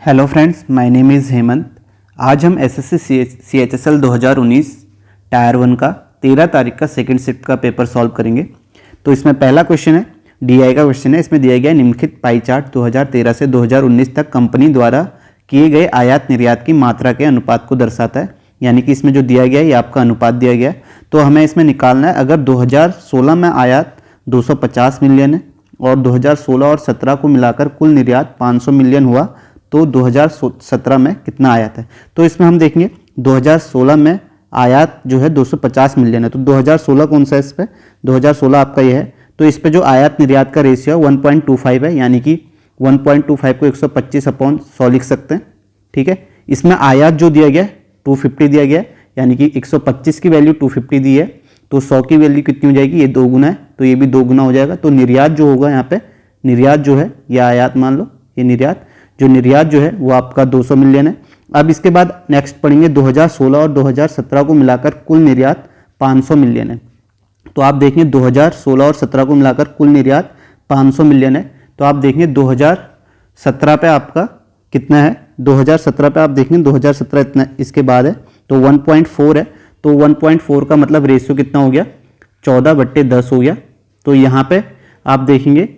Hello friends, my name is Hemant. आज हम SSC CHSL 2019 tyre 1 का 13 तारीख का सेकंड शिफ्ट का पेपर सॉल्व करेंगे। तो इसमें पहला क्वेश्चन है, डीआई का क्वेश्चन है। इसमें दिया गया निम्नलिखित पाई चार्ट 2013 से 2019 तक कंपनी द्वारा किए गए आयात निर्यात की मात्रा के अनुपात को दर्शाता है। यानी कि इसमें जो दिया गया है ये आपका अनुपात दिया गया है। तो हमें इसमें निकालना है, अगर 2016 में आयात 250 मिलियन है और 2016 और 17 को मिलाकर कुल निर्यात 500 मिलियन हुआ, तो 2017 में कितना आयात है। तो इसमें हम देखेंगे 2016 में आयात जो है 250 मिलियन है। तो 2016 कौन सा है, इस पर 2016 आपका ये है। तो इस पर जो आयात निर्यात का रेशियो 1.25 है, यानी कि 1.25 को 125/100 लिख सकते हैं। ठीक है, इसमें आयात जो दिया गया 250 दिया गया, यानी कि 125 की वैल्यू 250 दी है, तो 100 की वैल्यू कितनी हो जाएगी, ये 2 गुना है, तो ये भी 2 गुना हो जाएगा। तो निर्यात जो होगा यहाँ पे, निर्यात जो है ये आयात मान लो, ये निर्यात जो है वो आपका 200 मिलियन है। अब इसके बाद नेक्स्ट पढ़ेंगे 2016 और 2017 को मिलाकर कुल निर्यात 500 मिलियन है। तो आप देखेंगे 2016 और 17 को मिलाकर कुल निर्यात 500 मिलियन है। तो आप देखेंगे 2017 पे आपका कितना है, 2017 पे आप देखेंगे 2017 इतना इसके बाद है, तो 1.4 है। तो 1.4 का मतलब रेशियो कितना हो गया, 14/10 हो गया। तो यहाँ पे आप देखेंगे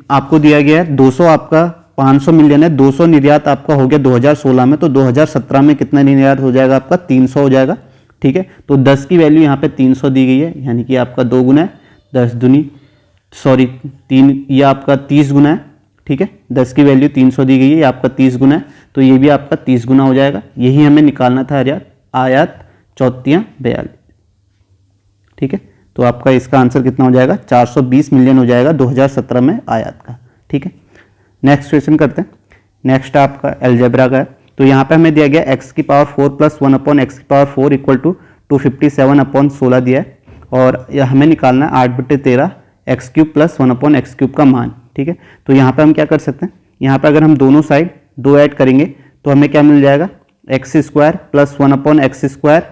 आपको दिया गया है 200, आपका 500 मिलियन है, 200 निर्यात आपका हो गया 2016 में, तो 2017 में कितना निर्यात हो जाएगा आपका 300 हो जाएगा। ठीक है, तो 10 की वैल्यू यहाँ पे 300 दी गई है, यानी कि आपका 2 गुना है, 10 दूनी 3, ये आपका 30 गुना है। ठीक है, 10 की वैल्यू 300 दी गई है, ये आपका 30 गुना है, तो ये भी आपका 30 गुना हो जाएगा। यही हमें निकालना था आयात 42। ठीक है, तो आपका इसका आंसर कितना हो जाएगा, 420 मिलियन हो जाएगा 2017 में आयात का। ठीक है, नेक्स्ट क्वेश्चन करते हैं। नेक्स्ट आपका अलजेब्रा का है। तो यहाँ पे हमें दिया गया x की पावर 4 + 1/x की पावर 4 = 257/16 दिया है, और हमें निकालना है 8/13 x³ + 1/x³ का मान। ठीक है, तो यहाँ पे हम क्या कर सकते हैं, यहाँ पे अगर हम दोनों साइड 2 ऐड करेंगे तो हमें क्या मिल जाएगा, x² + 1/x²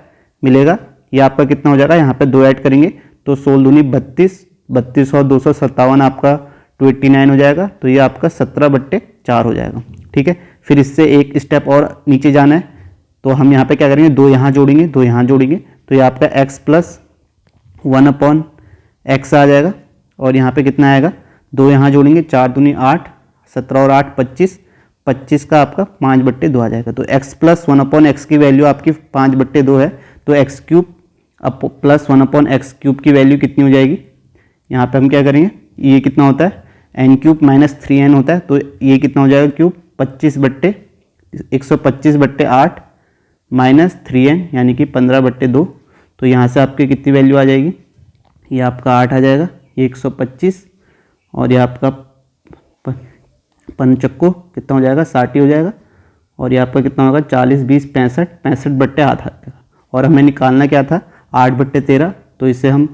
मिलेगा। ये आपका कितना हो जाएगा, यहाँ पे 2 ऐड करेंगे तो 16 दूनी 32, 32 और 257 आपका 289 हो जाएगा। तो ये आपका 17/4 हो जाएगा। ठीक है, फिर इससे एक स्टेप और नीचे जाना है, तो हम यहाँ पे क्या करेंगे, 2 यहाँ जोड़ेंगे, 2 यहाँ जोड़ेंगे, तो ये आपका x + 1/x आ जाएगा। और यहाँ पे कितना आएगा, 2 यहाँ जोड़ेंगे, 4 दूनी 8, 17 और 8 25, 25 का आपका 5/2 आ जाएगा। तो x + 1/x की वैल्यू आपकी 5/2 है, तो x³ + 1/x³ की वैल्यु कितनी हो जाएगी, यहाँ पे हम क्या करेंगे, ये कितना होता है, n³ - 3n होता है, तो ये कितना हो जाएगा क्यूब, 125/8 - 3n, यानी कि 15/2। तो यहाँ से आपकी कितनी वैल्यू आ जाएगी, ये आपका 8 आ जाएगा, ये 125, और ये आपका 5 चक्को कितना हो जाएगा, 60 हो जाएगा, और ये आपका कितना होगा, 40, 20, 65, 65/8 आ जाएगा। और हमें निकालना क्या था, 8/13, तो इसे हम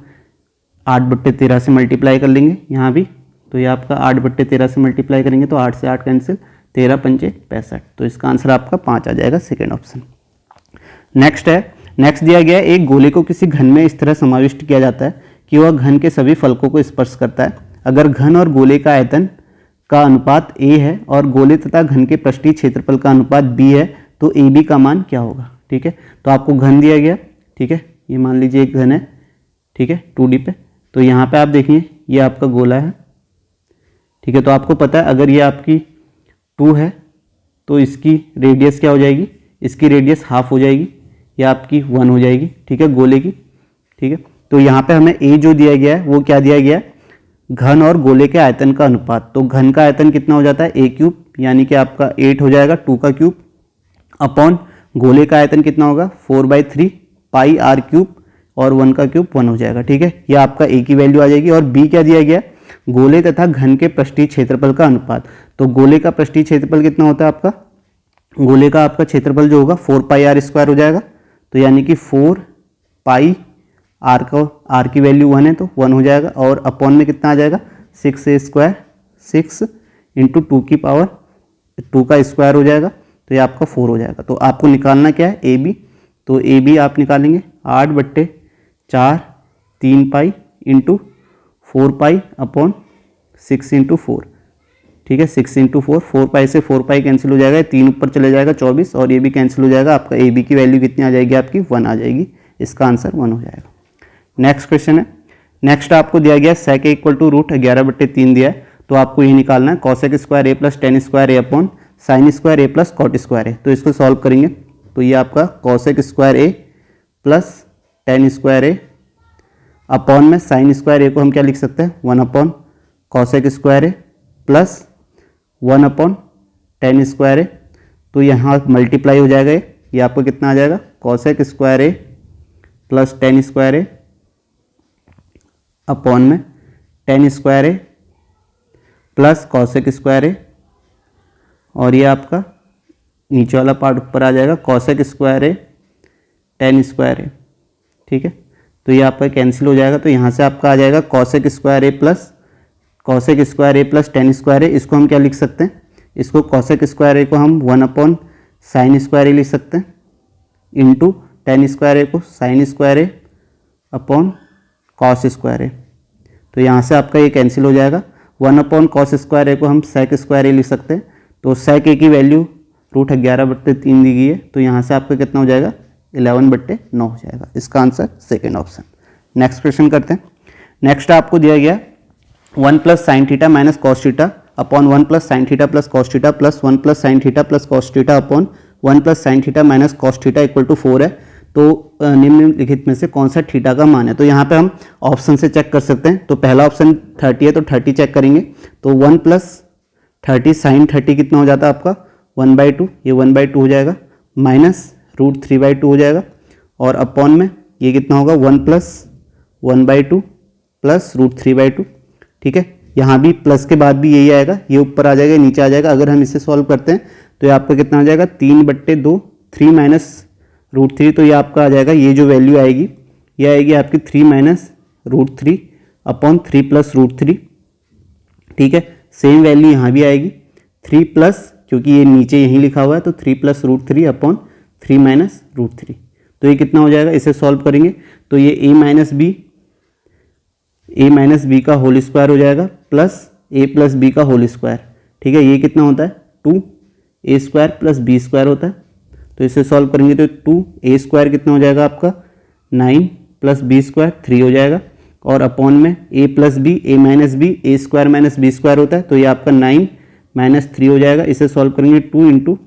8/13 से मल्टीप्लाई कर लेंगे यहाँ भी, तो ये आपका 8/13 से मल्टीप्लाई करेंगे तो 8 से 8 कैंसिल, 13 × 5 = 65। तो इसका आंसर आपका 5 आ जाएगा, सेकेंड ऑप्शन। नेक्स्ट दिया गया है, एक गोले को किसी घन में इस तरह समाविष्ट किया जाता है कि वह घन के सभी फलकों को स्पर्श करता है। अगर घन और गोले का आयतन का अनुपात a है और गोले तथा घन के पृष्ठीय क्षेत्रफल का अनुपात b है, तो AB का मान क्या होगा। ठीक है, तो आपको घन दिया गया, ठीक है, ये मान लीजिए एक घन है, ठीक है, 2D पे। तो यहाँ पे आप देखिए ये आपका गोला है, ठीक है, तो आपको पता है अगर ये आपकी 2 है तो इसकी रेडियस क्या हो जाएगी, इसकी रेडियस हाफ हो जाएगी, या आपकी 1 हो जाएगी। ठीक है, गोले की। ठीक है, तो यहाँ पे हमें a जो दिया गया है वो क्या दिया गया है, घन और गोले के आयतन का अनुपात। तो घन का आयतन कितना हो जाता है, a³, यानी कि आपका 8 हो जाएगा, 2 का क्यूब, अपॉन गोले का आयतन कितना होगा, 4/3 πr³ और 1 का क्यूब 1 हो जाएगा। ठीक है, यह आपका a की वैल्यू आ जाएगी। और b क्या दिया गया, गोले तथा घन के पृष्ठीय क्षेत्रफल का अनुपात। तो गोले का पृष्ठीय क्षेत्रफल कितना होता है आपका, गोले का आपका क्षेत्रफल जो होगा 4πr² हो जाएगा, तो यानी कि 4πr का r की वैल्यू 1 है तो 1 हो जाएगा, और अपॉन में कितना आ जाएगा, 6a², 6 × 2 की पावर 2 का स्क्वायर हो जाएगा, तो ये आपका 4 हो जाएगा। तो आपको निकालना क्या है, AB। तो AB आप निकालेंगे 8/4 3π × 4π/6 × 4। ठीक है। 6 इंटू 4, 4 पाई से 4 पाई कैंसिल हो जाएगा, 3 ऊपर चले जाएगा 24 और ये भी कैंसिल हो जाएगा। आपका ए बी की वैल्यू कितनी आ जाएगी आपकी 1 आ जाएगी। इसका आंसर 1 हो जाएगा। नेक्स्ट क्वेश्चन है। नेक्स्ट आपको दिया गया sec a equal to root 11/3 दिया है, तो आपको ये निकालना है cosec square a plus tan square a upon sine square a plus cot square a. तो इसको सॉल्व करेंगे तो ये आपका cosec square a plus tan square a upon में साइन स्क्वायर ए को हम क्या लिख सकते हैं 1 upon cosec square a plus 1 upon tan square a. तो यहाँ मल्टीप्लाई हो जाएगा, ये आपको कितना आ जाएगा cosec square a plus tan square a upon में ten square a plus cosec square ए, और ये आपका नीचे वाला पार्ट ऊपर आ जाएगा cosec स्क्वायर ए टेन स्क्वायर ए। ठीक है, तो ये आपका कैंसिल हो जाएगा। तो यहाँ से आपका आ जाएगा cosec square a plus tan square ए। इसको हम क्या लिख सकते हैं, इसको cosec स्क्वायर ए को हम 1 अपॉन साइन स्क्वायर ए लिख सकते हैं इंटू टेन स्क्वायर ए को sign square a upon cos square a. तो यहाँ से आपका ये कैंसिल हो जाएगा। 1 अपॉन कॉस स्क्वायर ए को हम sec स्क्वायर ए लिख सकते हैं। तो sec ए की वैल्यू रूट 11/3 दी गई है, तो यहाँ से आपका कितना हो जाएगा 11/9 हो जाएगा। इसका answer second option. Next question करते हैं। नेक्स्ट आपको दिया गया 1 plus sine theta minus cos theta upon 1 plus sine theta plus cos theta plus 1 plus sine theta plus cos theta upon 1 plus sine theta minus cos theta equal to 4 है। तो निम्नलिखित में से कौन सा थीटा का मान है। तो यहाँ पे हम ऑप्शन से चेक कर सकते हैं। तो पहला ऑप्शन 30 है, तो 30 चेक करेंगे। तो 1 प्लस 30 साइन 30 कितना हो जाता है आपका 1/2, ये 1/2 हो जाएगा, माइनस रूट 3/2 हो जाएगा, और अपॉन में ये कितना होगा 1 प्लस 1/2 प्लस रूट 3/2। ठीक है, यहाँ भी प्लस के बाद भी यही आएगा, ये ऊपर आ जाएगा नीचे आ जाएगा। अगर हम इसे सॉल्व करते हैं तो ये आपका कितना आ जाएगा 3/2, 3 माइनस रूट 3। तो ये आपका आ जाएगा, ये जो वैल्यू आएगी ये आएगी आपकी 3 minus root 3 upon 3 plus root 3। ठीक है, सेम वैल्यू यहाँ भी आएगी 3 प्लस, क्योंकि ये नीचे यहीं लिखा हुआ है, तो 3 plus root 3 upon 3 minus root 3। तो ये कितना हो जाएगा, इसे सॉल्व करेंगे तो ये a माइनस बी का होल स्क्वायर हो जाएगा प्लस a प्लस बी का होल स्क्वायर। ठीक है, ये कितना होता है 2a square plus B square होता है। तो इसे सॉल्व करेंगे तो 2a स्क्वायर कितना हो जाएगा आपका 9 प्लस बी स्क्वायर 3 हो जाएगा, और अपॉन में a plus B a minus B a square minus B square होता है। तो ये आपका 9 माइनस 3 हो जाएगा। इसे सॉल्व करेंगे 2 इंटू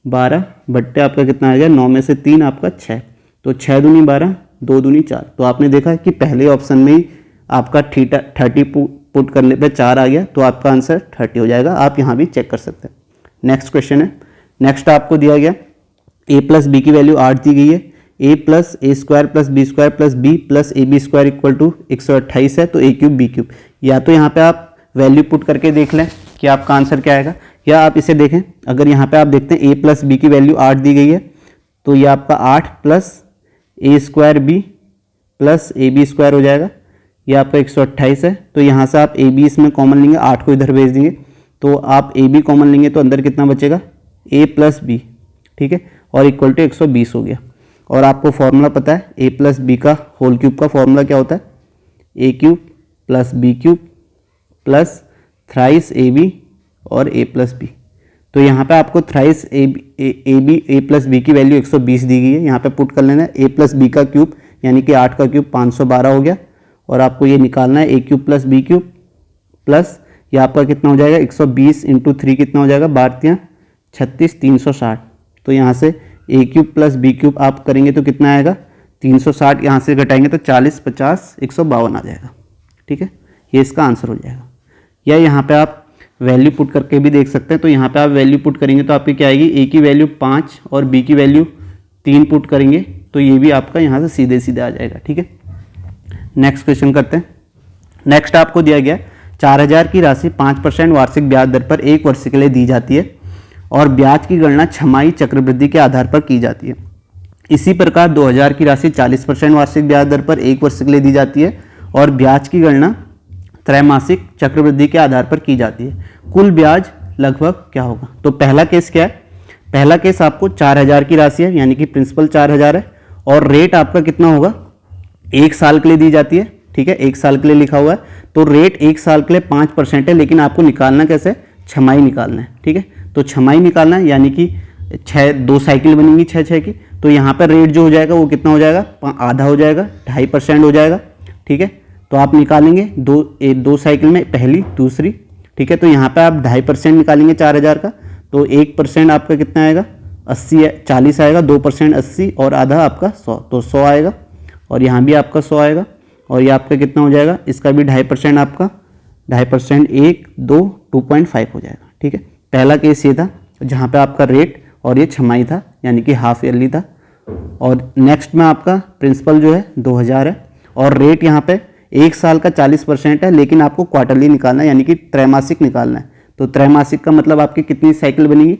12 बट्टे आपका कितना आ जाएगा 9 में से 3 आपका 6, तो 6 दूनी 12 2 दूनी 4। तो आपने देखा कि पहले ऑप्शन में ही आपका थीटा 30 पुट करने पे 4 आ गया, तो आपका आंसर 30 हो जाएगा। आप यहाँ भी चेक कर सकते हैं। नेक्स्ट क्वेश्चन है। नेक्स्ट आपको दिया गया a प्लस बी की वैल्यू 8 दी गई है, a plus A square plus B square plus B plus A B square equal to 128 है, तो a क्यूब बी क्यूब। या तो यहाँ पे आप वैल्यू पुट करके देख लें कि आपका आंसर क्या आएगा, या आप इसे देखें। अगर यहाँ पे आप देखते हैं a प्लस बी की वैल्यू 8 दी गई है, तो ये आपका 8 plus A square B plus A B square हो जाएगा, ये आपका 128 है। तो यहाँ से आप ए बी इसमें कॉमन लेंगे, 8 को इधर भेज देंगे, तो आप ए बी कॉमन लेंगे तो अंदर कितना बचेगा a प्लस बी। ठीक है, और इक्वल टू 120 हो गया। और आपको फॉर्मूला पता है a प्लस बी का होल क्यूब का फॉर्मूला क्या होता है, a cube plus B cube plus thrice A B और a प्लस बी। तो यहाँ पे आपको थ्राइस ए प्लस बी की वैल्यू 120 दी गई है, यहाँ पे पुट कर लेना है a प्लस बी का क्यूब यानी कि 8 का क्यूब 512 हो गया, और आपको ये निकालना है a cube plus B cube plus ये आपका कितना हो जाएगा 120 इंटू 3 कितना हो जाएगा 12 36 360। तो यहाँ से a cube plus B cube आप करेंगे तो कितना आएगा 360, यहाँ से घटाएंगे तो 40 50 152 आ जाएगा। ठीक है, ये इसका आंसर हो जाएगा। या यहाँ पे आप वैल्यू पुट करके भी देख सकते हैं। तो यहाँ पे आप वैल्यू पुट करेंगे तो आपकी क्या आएगी, a की वैल्यू 5 और b की वैल्यू 3 पुट करेंगे तो ये भी आपका यहाँ से सीधे सीधे आ जाएगा। ठीक है, नेक्स्ट क्वेश्चन करते हैं। नेक्स्ट आपको दिया गया 4000 की राशि 5% वार्षिक ब्याज दर पर 1 वर्ष के लिए दी जाती है और ब्याज की गणना छमाही चक्रवृद्धि के आधार पर की जाती है। इसी प्रकार 2000 की राशि 40% वार्षिक ब्याज दर पर 1 वर्ष के लिए दी जाती है और ब्याज की गणना त्रैमासिक चक्रवृद्धि के आधार पर की जाती है। कुल ब्याज लगभग क्या होगा। तो पहला केस क्या है, पहला केस आपको 4000 की राशि है यानी कि प्रिंसिपल 4000 है और रेट आपका कितना होगा 1 साल के लिए दी जाती है। ठीक है, 1 साल के लिए लिखा हुआ है तो रेट 1 साल के लिए 5% है, लेकिन आपको निकालना कैसे छमाही निकालना है। ठीक है, तो छमाही निकालना है यानी कि 2 साइकिल बनेंगी 6 की, तो यहाँ पर रेट जो हो जाएगा वो कितना हो जाएगा, आधा हो जाएगा, 2.5% हो जाएगा। ठीक है, तो आप निकालेंगे 2 साइकिल में पहली दूसरी। ठीक है, तो यहाँ पे आप 2.5% निकालेंगे 4000 का, तो 1% आपका कितना आएगा, 40 आएगा, 2% 80 और आधा आपका 100, तो 100 आएगा। और यहाँ भी आपका 100 आएगा, और ये आपका कितना हो जाएगा, इसका भी 2.5% आपका 2.5% 1 2 2.5 हो जाएगा। ठीक है, पहला केस ये था जहाँ पे आपका रेट और ये छमाही था यानी कि हाफ ईयरली था। और नेक्स्ट में आपका प्रिंसिपल जो है 2000 है, और रेट यहाँ पे 1 साल का 40% है, लेकिन आपको क्वार्टरली निकालना है यानी कि त्रैमासिक निकालना है। तो त्रैमासिक का मतलब आपकी कितनी साइकिल बनेगी,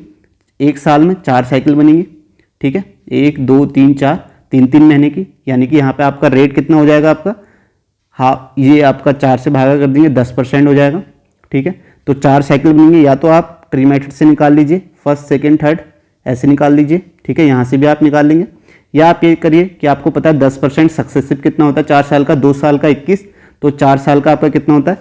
1 साल में 4 साइकिल बनेंगी। ठीक है, 1 2 3 4 3 महीने की, यानी कि यहाँ पे आपका रेट कितना हो जाएगा आपका, हाँ ये आपका 4 से भागा कर देंगे 10% हो जाएगा। ठीक है, तो 4 साइकिल बनेंगे, या तो आप ट्री मेथड से निकाल लीजिए, फर्स्ट सेकंड थर्ड ऐसे निकाल लीजिए। ठीक है, यहाँ से भी आप निकाल लेंगे, या आप ये करिए कि आपको पता है 10% सक्सेसिव कितना होता है 4 साल का, 2 साल का 21, तो 4 साल का आपका कितना होता है।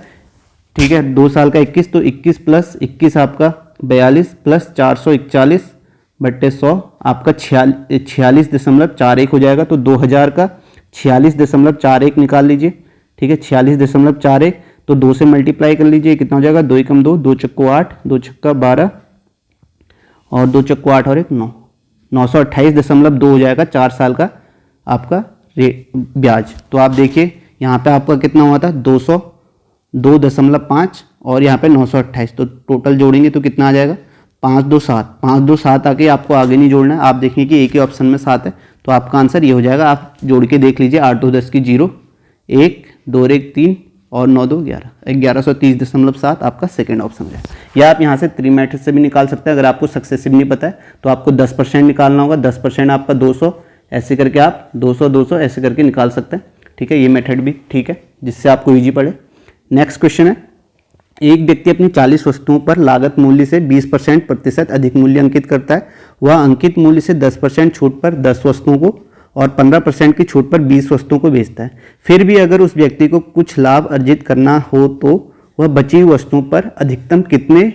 ठीक है, 2 साल का 21, तो 21 प्लस 21 आपका 42 प्लस 441/100 आपका 46.41 हो जाएगा। तो 2000 का 46.41 निकाल लीजिए। ठीक है, 46.41, तो 2 से मल्टीप्लाई कर लीजिए, कितना हो जाएगा, 2 एकम 2, 2 चक्को 8, 2 छक्का 12 और 2 चक्को 8 और 1 9, 928.2 हो जाएगा 4 साल का आपका ब्याज। तो आप देखिए यहाँ पे आपका कितना हुआ था, 202.5 और यहाँ पे 928, तो टोटल जोड़ेंगे तो कितना आ जाएगा, 527 आके आपको आगे नहीं जोड़ना है। आप देखेंगे कि एक ही ऑप्शन में 7 है, तो आपका आंसर ये हो जाएगा। आप जोड़ के देख लीजिए, 8 2 10 की 0, 1 2 1 3 और 9 2 11, 1130.7 आपका सेकेंड ऑप्शन है। या आप यहाँ से ट्री मेथड से भी निकाल सकते हैं। अगर आपको सक्सेसिव नहीं पता है तो आपको 10% निकालना होगा, 10% आपका 200, ऐसे करके आप 200 200 ऐसे करके निकाल सकते हैं। ठीक है, ये मेथड भी ठीक है, जिससे आपको ईजी पड़े। नेक्स्ट क्वेश्चन है, एक व्यक्ति अपनी 40 वस्तुओं पर लागत मूल्य से 20% अधिक मूल्य अंकित करता है। वह अंकित मूल्य से 10% छूट पर 10 वस्तुओं को और 15% की छूट पर 20 वस्तुओं को बेचता है। फिर भी अगर उस व्यक्ति को कुछ लाभ अर्जित करना हो तो वह बची हुई वस्तुओं पर अधिकतम कितने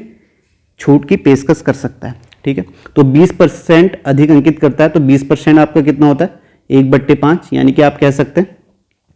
छूट की पेशकश कर सकता है। ठीक है, तो 20% अधिक अंकित करता है, तो 20% आपका कितना होता है, 1/5, यानी कि आप कह सकते हैं।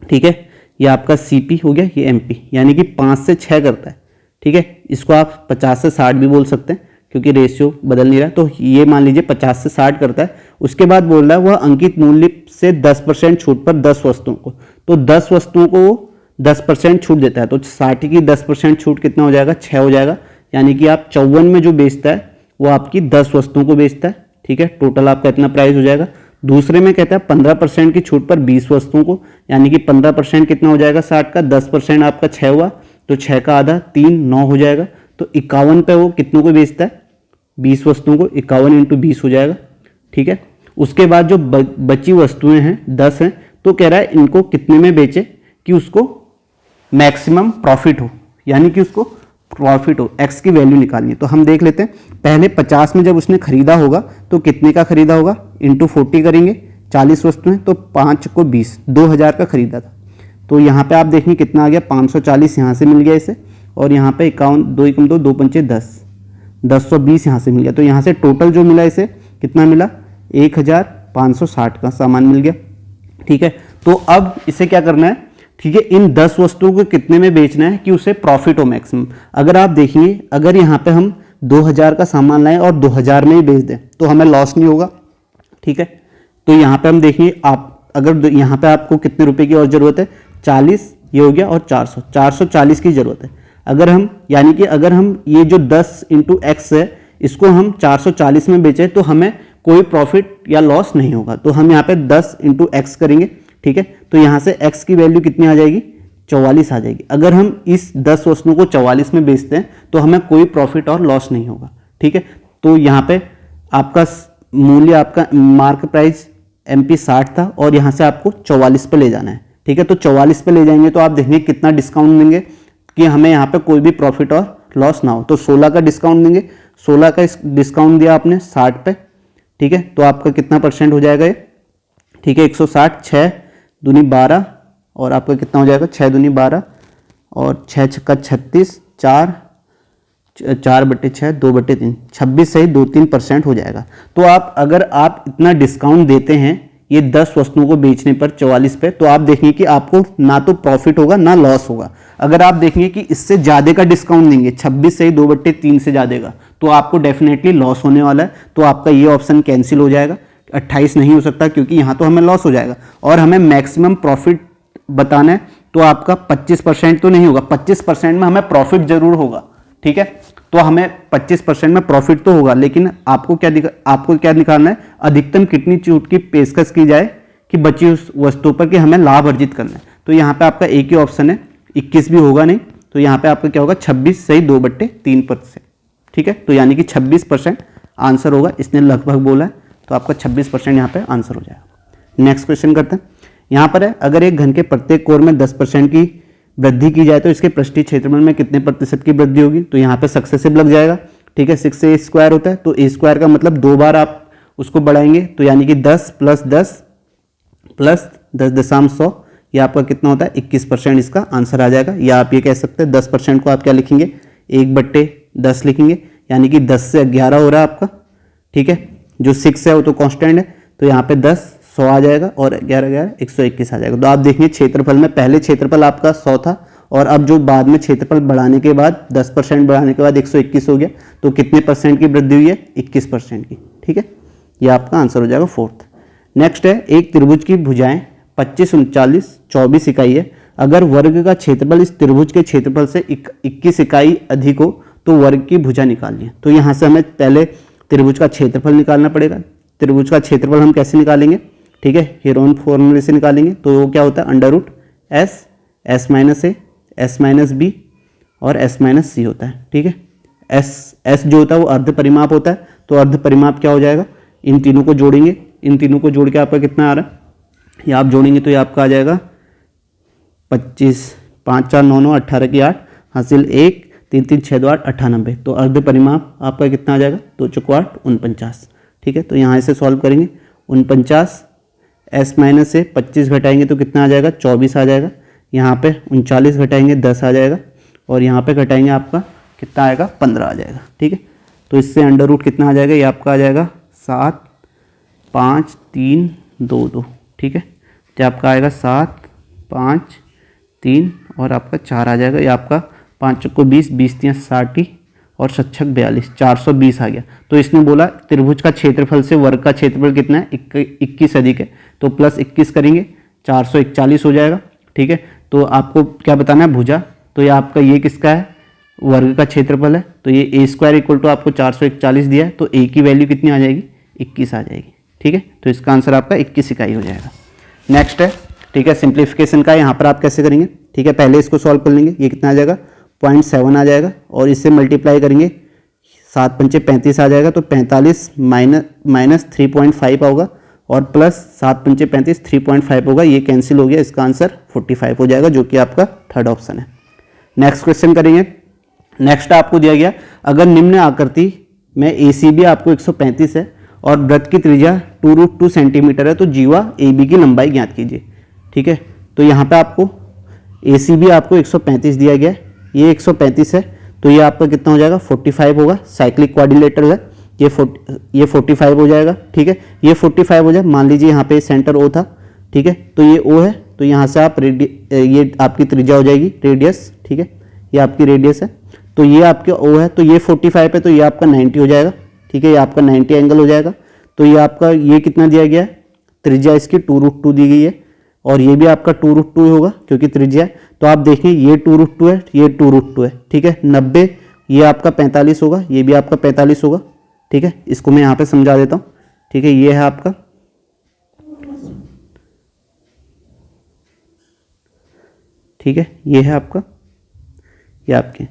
ठीक है, ये आपका CP हो गया, ये MP, यानी कि 5 से 6 करता है। ठीक है, इसको आप 50 से 60 भी बोल सकते हैं क्योंकि रेशियो बदल नहीं रहा। तो ये मान लीजिए 50 से 60 करता है। उसके बाद बोल रहा है वह अंकित मूल्य से 10% छूट पर 10 वस्तुओं को, तो 10 वस्तुओं को 10% छूट देता है। तो 60 की 10% छूट कितना हो जाएगा, 6 हो जाएगा। यानी कि आप 54 में जो बेचता है वो आपकी 10 वस्तुओं को बेचता है। ठीक है, टोटल आपका इतना प्राइस हो जाएगा। दूसरे में कहता है 15% की छूट पर 20 वस्तुओं को, यानी कि 15% कितना हो जाएगा 60 का, 10% आपका 6 हुआ, तो 6 का आधा 3 9 हो जाएगा। तो 51 पे वो कितनों को बेचता है, 20 वस्तुओं को, 51 × 20 हो जाएगा। ठीक है, उसके बाद जो बची वस्तुएं हैं 10 हैं, तो कह रहा है इनको कितने में बेचे कि उसको मैक्सिमम प्रॉफिट हो, यानी कि उसको प्रॉफिट हो, एक्स की वैल्यू निकालनी है। तो हम देख लेते हैं, पहले 50 में जब उसने खरीदा होगा तो कितने का खरीदा होगा, × 40 करेंगे, 40 वस्तुएं, तो 5 को 20, 2000 का खरीदा था। तो यहाँ पे आप देखेंगे कितना आ गया, 540 यहाँ से मिल गया इसे, और यहाँ पे 51, 2 एकम 2, 2 पंचे 10, 1020 यहाँ से मिल गया। तो यहाँ से टोटल जो मिला इसे कितना मिला, 1560 का सामान मिल गया। ठीक है, तो अब इसे क्या करना है, ठीक है, इन 10 वस्तुओं को कितने में बेचना है कि उसे प्रॉफिट हो मैक्सिमम। अगर आप देखिए, अगर यहाँ पे हम 2000 का सामान लाएं और 2000 में ही बेच दें तो हमें लॉस नहीं होगा। ठीक है, तो यहाँ पे हम देखिए, आप अगर यहाँ पे आपको कितने रुपए की और जरूरत है, 40 ये हो गया और 440 की जरूरत है। अगर हम, यानी कि अगर हम ये जो 10 × x है इसको हम 440 में बेचें तो हमें कोई प्रॉफिट या लॉस नहीं होगा। तो हम यहाँ पे 10 × x करेंगे। ठीक है, तो यहाँ से x की वैल्यू कितनी आ जाएगी, 44 आ जाएगी। अगर हम इस 10 वस्तुओं को 44 में बेचते हैं तो हमें कोई प्रॉफिट और लॉस नहीं होगा। ठीक है, तो यहाँ पे आपका मूल्य, आपका मार्क प्राइस MP 60 था और यहाँ से आपको 44 पे ले जाना है। ठीक है, तो 44 पे ले जाएंगे तो आप देखेंगे कितना डिस्काउंट देंगे कि हमें यहाँ पे कोई भी प्रॉफिट और लॉस ना हो। तो 16 का डिस्काउंट देंगे, 16 का डिस्काउंट दिया आपने 60 पे। ठीक है, तो आपका कितना % हो जाएगा ये, ठीक है, 160, 6 दूनी 12 और आपका कितना हो जाएगा, 6 दूनी 12 और 6 छक्का 36, 4 4/6 2/3 26 सही 2-3% हो जाएगा। तो आप अगर आप इतना डिस्काउंट देते हैं ये 10 वस्तुओं को बेचने पर 44 पे, तो आप देखेंगे कि आपको ना तो प्रॉफिट होगा ना लॉस होगा। अगर आप देखेंगे कि इससे ज़्यादा का डिस्काउंट देंगे 26 सही 2/3 से ज़्यादा का, तो आपको डेफिनेटली लॉस होने वाला है। तो आपका ये ऑप्शन कैंसिल हो जाएगा, 28 नहीं हो सकता क्योंकि यहाँ तो हमें लॉस हो जाएगा। और हमें मैक्सिमम प्रॉफिट बताना है, तो आपका 25% तो नहीं होगा, 25% में हमें प्रॉफिट जरूर होगा, ठीक है। तो हमें 25% में प्रॉफिट तो होगा, लेकिन आपको क्या निकालना है, अधिकतम कितनी छूट की पेशकश की जाए कि बची उस वस्तु पर कि हमें लाभ अर्जित करना है। तो यहाँ पे आपका एक ही ऑप्शन है, 21 भी होगा नहीं, तो यहाँ पे आपका क्या होगा 26 सही 2/3%, ठीक है। तो यानी कि 26% आंसर होगा, इसने लगभग बोला है, तो आपका 26% यहाँ पे आंसर हो जाएगा। नेक्स्ट क्वेश्चन करते हैं। यहाँ पर है, अगर एक घन के प्रत्येक कोर में 10% की वृद्धि की जाए तो इसके पृष्ठीय क्षेत्रफल में कितने प्रतिशत की वृद्धि होगी। तो यहाँ पे सक्सेसिव लग जाएगा, ठीक है। 6 से a स्क्वायर होता है, तो a स्क्वायर का मतलब 2 बार आप उसको बढ़ाएंगे, तो यानी कि 10 + 10 + 10.100, ये आपका कितना होता है 21% इसका आंसर आ जाएगा। या आप ये कह सकते हैं 10% को आप क्या लिखेंगे 1/10 लिखेंगे, यानी कि 10 से 11 हो रहा है आपका, ठीक है। जो 6 है वो तो कांस्टेंट है, तो यहाँ पे 10 100 आ जाएगा और 11 121 आ जाएगा। तो आप देखेंगे क्षेत्रफल में पहले क्षेत्रफल आपका 100 था, और अब जो बाद में क्षेत्रफल बढ़ाने के बाद 10% बढ़ाने के बाद 121 हो गया, तो कितने परसेंट की वृद्धि हुई है 21% की, ठीक है। ये आपका आंसर हो जाएगा 4th। नेक्स्ट है, एक त्रिभुज की भुजाएं 25 39 24 इकाई है। अगर वर्ग का क्षेत्रफल इस त्रिभुज के क्षेत्रफल से 21 इकाई अधिक हो तो वर्ग की भुजा निकालनी है। तो यहाँ से हमें पहले त्रिभुज का क्षेत्रफल निकालना पड़ेगा। त्रिभुज का क्षेत्रफल हम कैसे निकालेंगे, ठीक है, हेरोन फॉर्मूले से निकालेंगे। तो वो क्या होता है √S S - A S - B और S - C होता है, ठीक है। S जो होता है वो अर्ध परिमाप होता है, तो अर्ध परिमाप क्या हो जाएगा, इन तीनों को जोड़ेंगे, इन तीनों को जोड़ के आपका कितना आ रहा है, ये आप जोड़ेंगे तो ये आपका आ जाएगा 25 5 4 9 9 18 की 8 हासिल 1 3 3 6 2 8 98। तो अर्ध परिमाप आपका कितना आ जाएगा 2 × 8 49, ठीक है। तो यहाँ से सॉल्व करेंगे 49 S - A 25 घटाएंगे तो कितना आ जाएगा 24 आ जाएगा। यहाँ पे 39 घटाएंगे 10 आ जाएगा, और यहाँ पे घटाएंगे आपका कितना आएगा 15 आ जाएगा, ठीक है। तो इससे अंडर रूट कितना आ जाएगा, ये आपका आ जाएगा 7 5 3 2 2, ठीक है। तो आपका आएगा 7 5 3 और आपका 4 आ जाएगा। ये आपका 5 × 20 20 × 60 और 7 × 42 420 आ गया। तो इसने बोला त्रिभुज का क्षेत्रफल से वर्ग का क्षेत्रफल कितना है 21 अधिक है, तो +21 करेंगे 441 हो जाएगा, ठीक है। तो आपको क्या बताना है भुजा, तो ये आपका ये किसका है वर्ग का क्षेत्रफल है, तो ये a² = आपको 441 दिया है, तो a की वैल्यू कितनी आ जाएगी 21 आ जाएगी, ठीक है। तो इसका आंसर आपका 21 इकाई हो जाएगा। नेक्स्ट है, ठीक है, सिंप्लीफिकेशन का। यहाँ पर आप कैसे करेंगे, ठीक है, पहले इसको सॉल्व कर लेंगे, ये कितना आ जाएगा 0.7 आ जाएगा, और इससे मल्टीप्लाई करेंगे 7 × 5 = 35 आ जाएगा, तो 45 माइनस 3.5 होगा, और प्लस 7 × 5 = 35 3.5 होगा, ये कैंसिल हो गया, इसका आंसर 45 हो जाएगा, जो कि आपका 3rd ऑप्शन है। नेक्स्ट क्वेश्चन करेंगे। नेक्स्ट आपको दिया गया, अगर निम्न आकृति में ACB आपको 135 है और वृत्त की त्रिज्या 2√2 सेंटीमीटर है, तो जीवा AB की लंबाई ज्ञात कीजिए, ठीक है। तो यहाँ पे आपको ACB आपको 135 दिया गया है, ये 135 है, तो ये आपका कितना हो जाएगा 45 होगा, साइक्लिक क्वाड्रिलेटरल है, ये 45 हो जाएगा, ठीक है। ये 45 हो जाए, मान लीजिए यहाँ पे सेंटर O था, ठीक है, तो ये O है, तो यहाँ से आप ये आपकी त्रिज्या हो जाएगी रेडियस, ठीक है, ये आपकी रेडियस है, तो ये आपके O है, तो ये 45 है, तो ये आपका 90 हो जाएगा, ठीक है, ये आपका 90 एंगल हो जाएगा। तो ये आपका ये कितना दिया गया है, त्रिज्या इसकी 2√2 दी गई है, और ये भी आपका 2√2 होगा क्योंकि त्रिज्या है। तो आप देखिए ये 2√2 है, ये 2√2 है, ठीक है। 90 ये आपका 45 होगा, ये भी आपका 45 होगा, ठीक है। इसको मैं यहाँ पे समझा देता हूँ, ठीक है। ये है आपका, ठीक है, ये है आपका, ये आपके,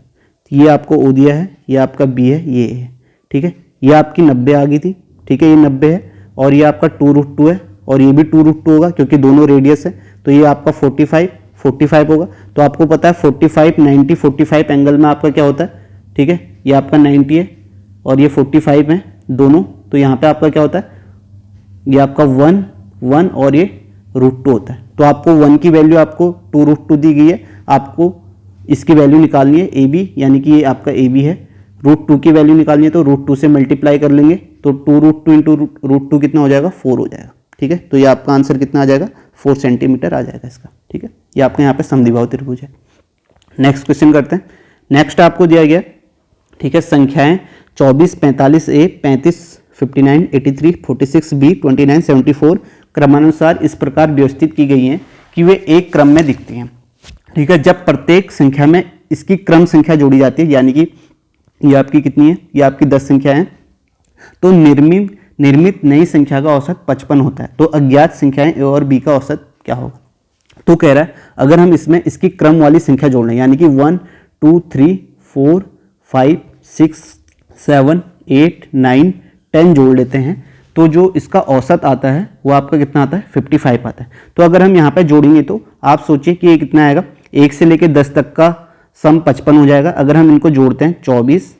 ये आपको O दिया है, ये आपका B है, ये है, ठीक है। ये आपकी 90 आ गई थी, ठीक है, ये 90 है, और ये आपका 2√2 है, और ये भी 2√2 होगा क्योंकि दोनों रेडियस है, तो ये आपका 45 होगा। तो आपको पता है 45 90 45 एंगल में आपका क्या होता है, ठीक है, ये आपका 90 है और ये 45 है दोनों, तो यहाँ पे आपका क्या होता है, ये आपका 1 और ये √2 होता है। तो आपको 1 की वैल्यू आपको 2√2 दी गई है, आपको इसकी वैल्यू निकालनी है AB, यानी कि ये आपका AB है, √2 की वैल्यू निकालनी है तो √2 से मल्टीप्लाई कर लेंगे, तो 2√2 इंटू √2 कितना हो जाएगा, 4 हो जाएगा। ठीक है, तो ये आपका आंसर कितना आ जाएगा, 4 सेंटीमीटर आ जाएगा इसका। ठीक है, ये आपके यहाँ पे समद्विबाहु त्रिभुज है। नेक्स्ट क्वेश्चन करते हैं। नेक्स्ट आपको दिया गया, ठीक है, संख्याएं 24, 45A, 35, 59, 83, 46B, 29, 74 क्रमानुसार इस प्रकार व्यवस्थित की गई हैं कि वे एक क्रम में दिखती हैं। ठीक है, जब प्रत्येक संख्या में इसकी क्रम संख्या जोड़ी जाती है, यानी कि ये आपकी कितनी है, ये आपकी 10 संख्या है, तो निर्मित नई संख्या का औसत 55 होता है। तो अज्ञात संख्याएं ए और बी का औसत क्या होगा। तो कह रहा है अगर हम इसमें इसकी क्रम वाली संख्या जोड़ लें, यानी कि 1, 2, 3, 4, 5, 6, 7, 8, 9, 10 जोड़ लेते हैं, तो जो इसका औसत आता है वो आपका कितना आता है, 55 आता है। तो अगर हम यहाँ पे जोड़ेंगे तो आप सोचिए कि ये कितना आएगा, 1 से लेकर 10 तक का सम 55 हो जाएगा। अगर हम इनको जोड़ते हैं 24,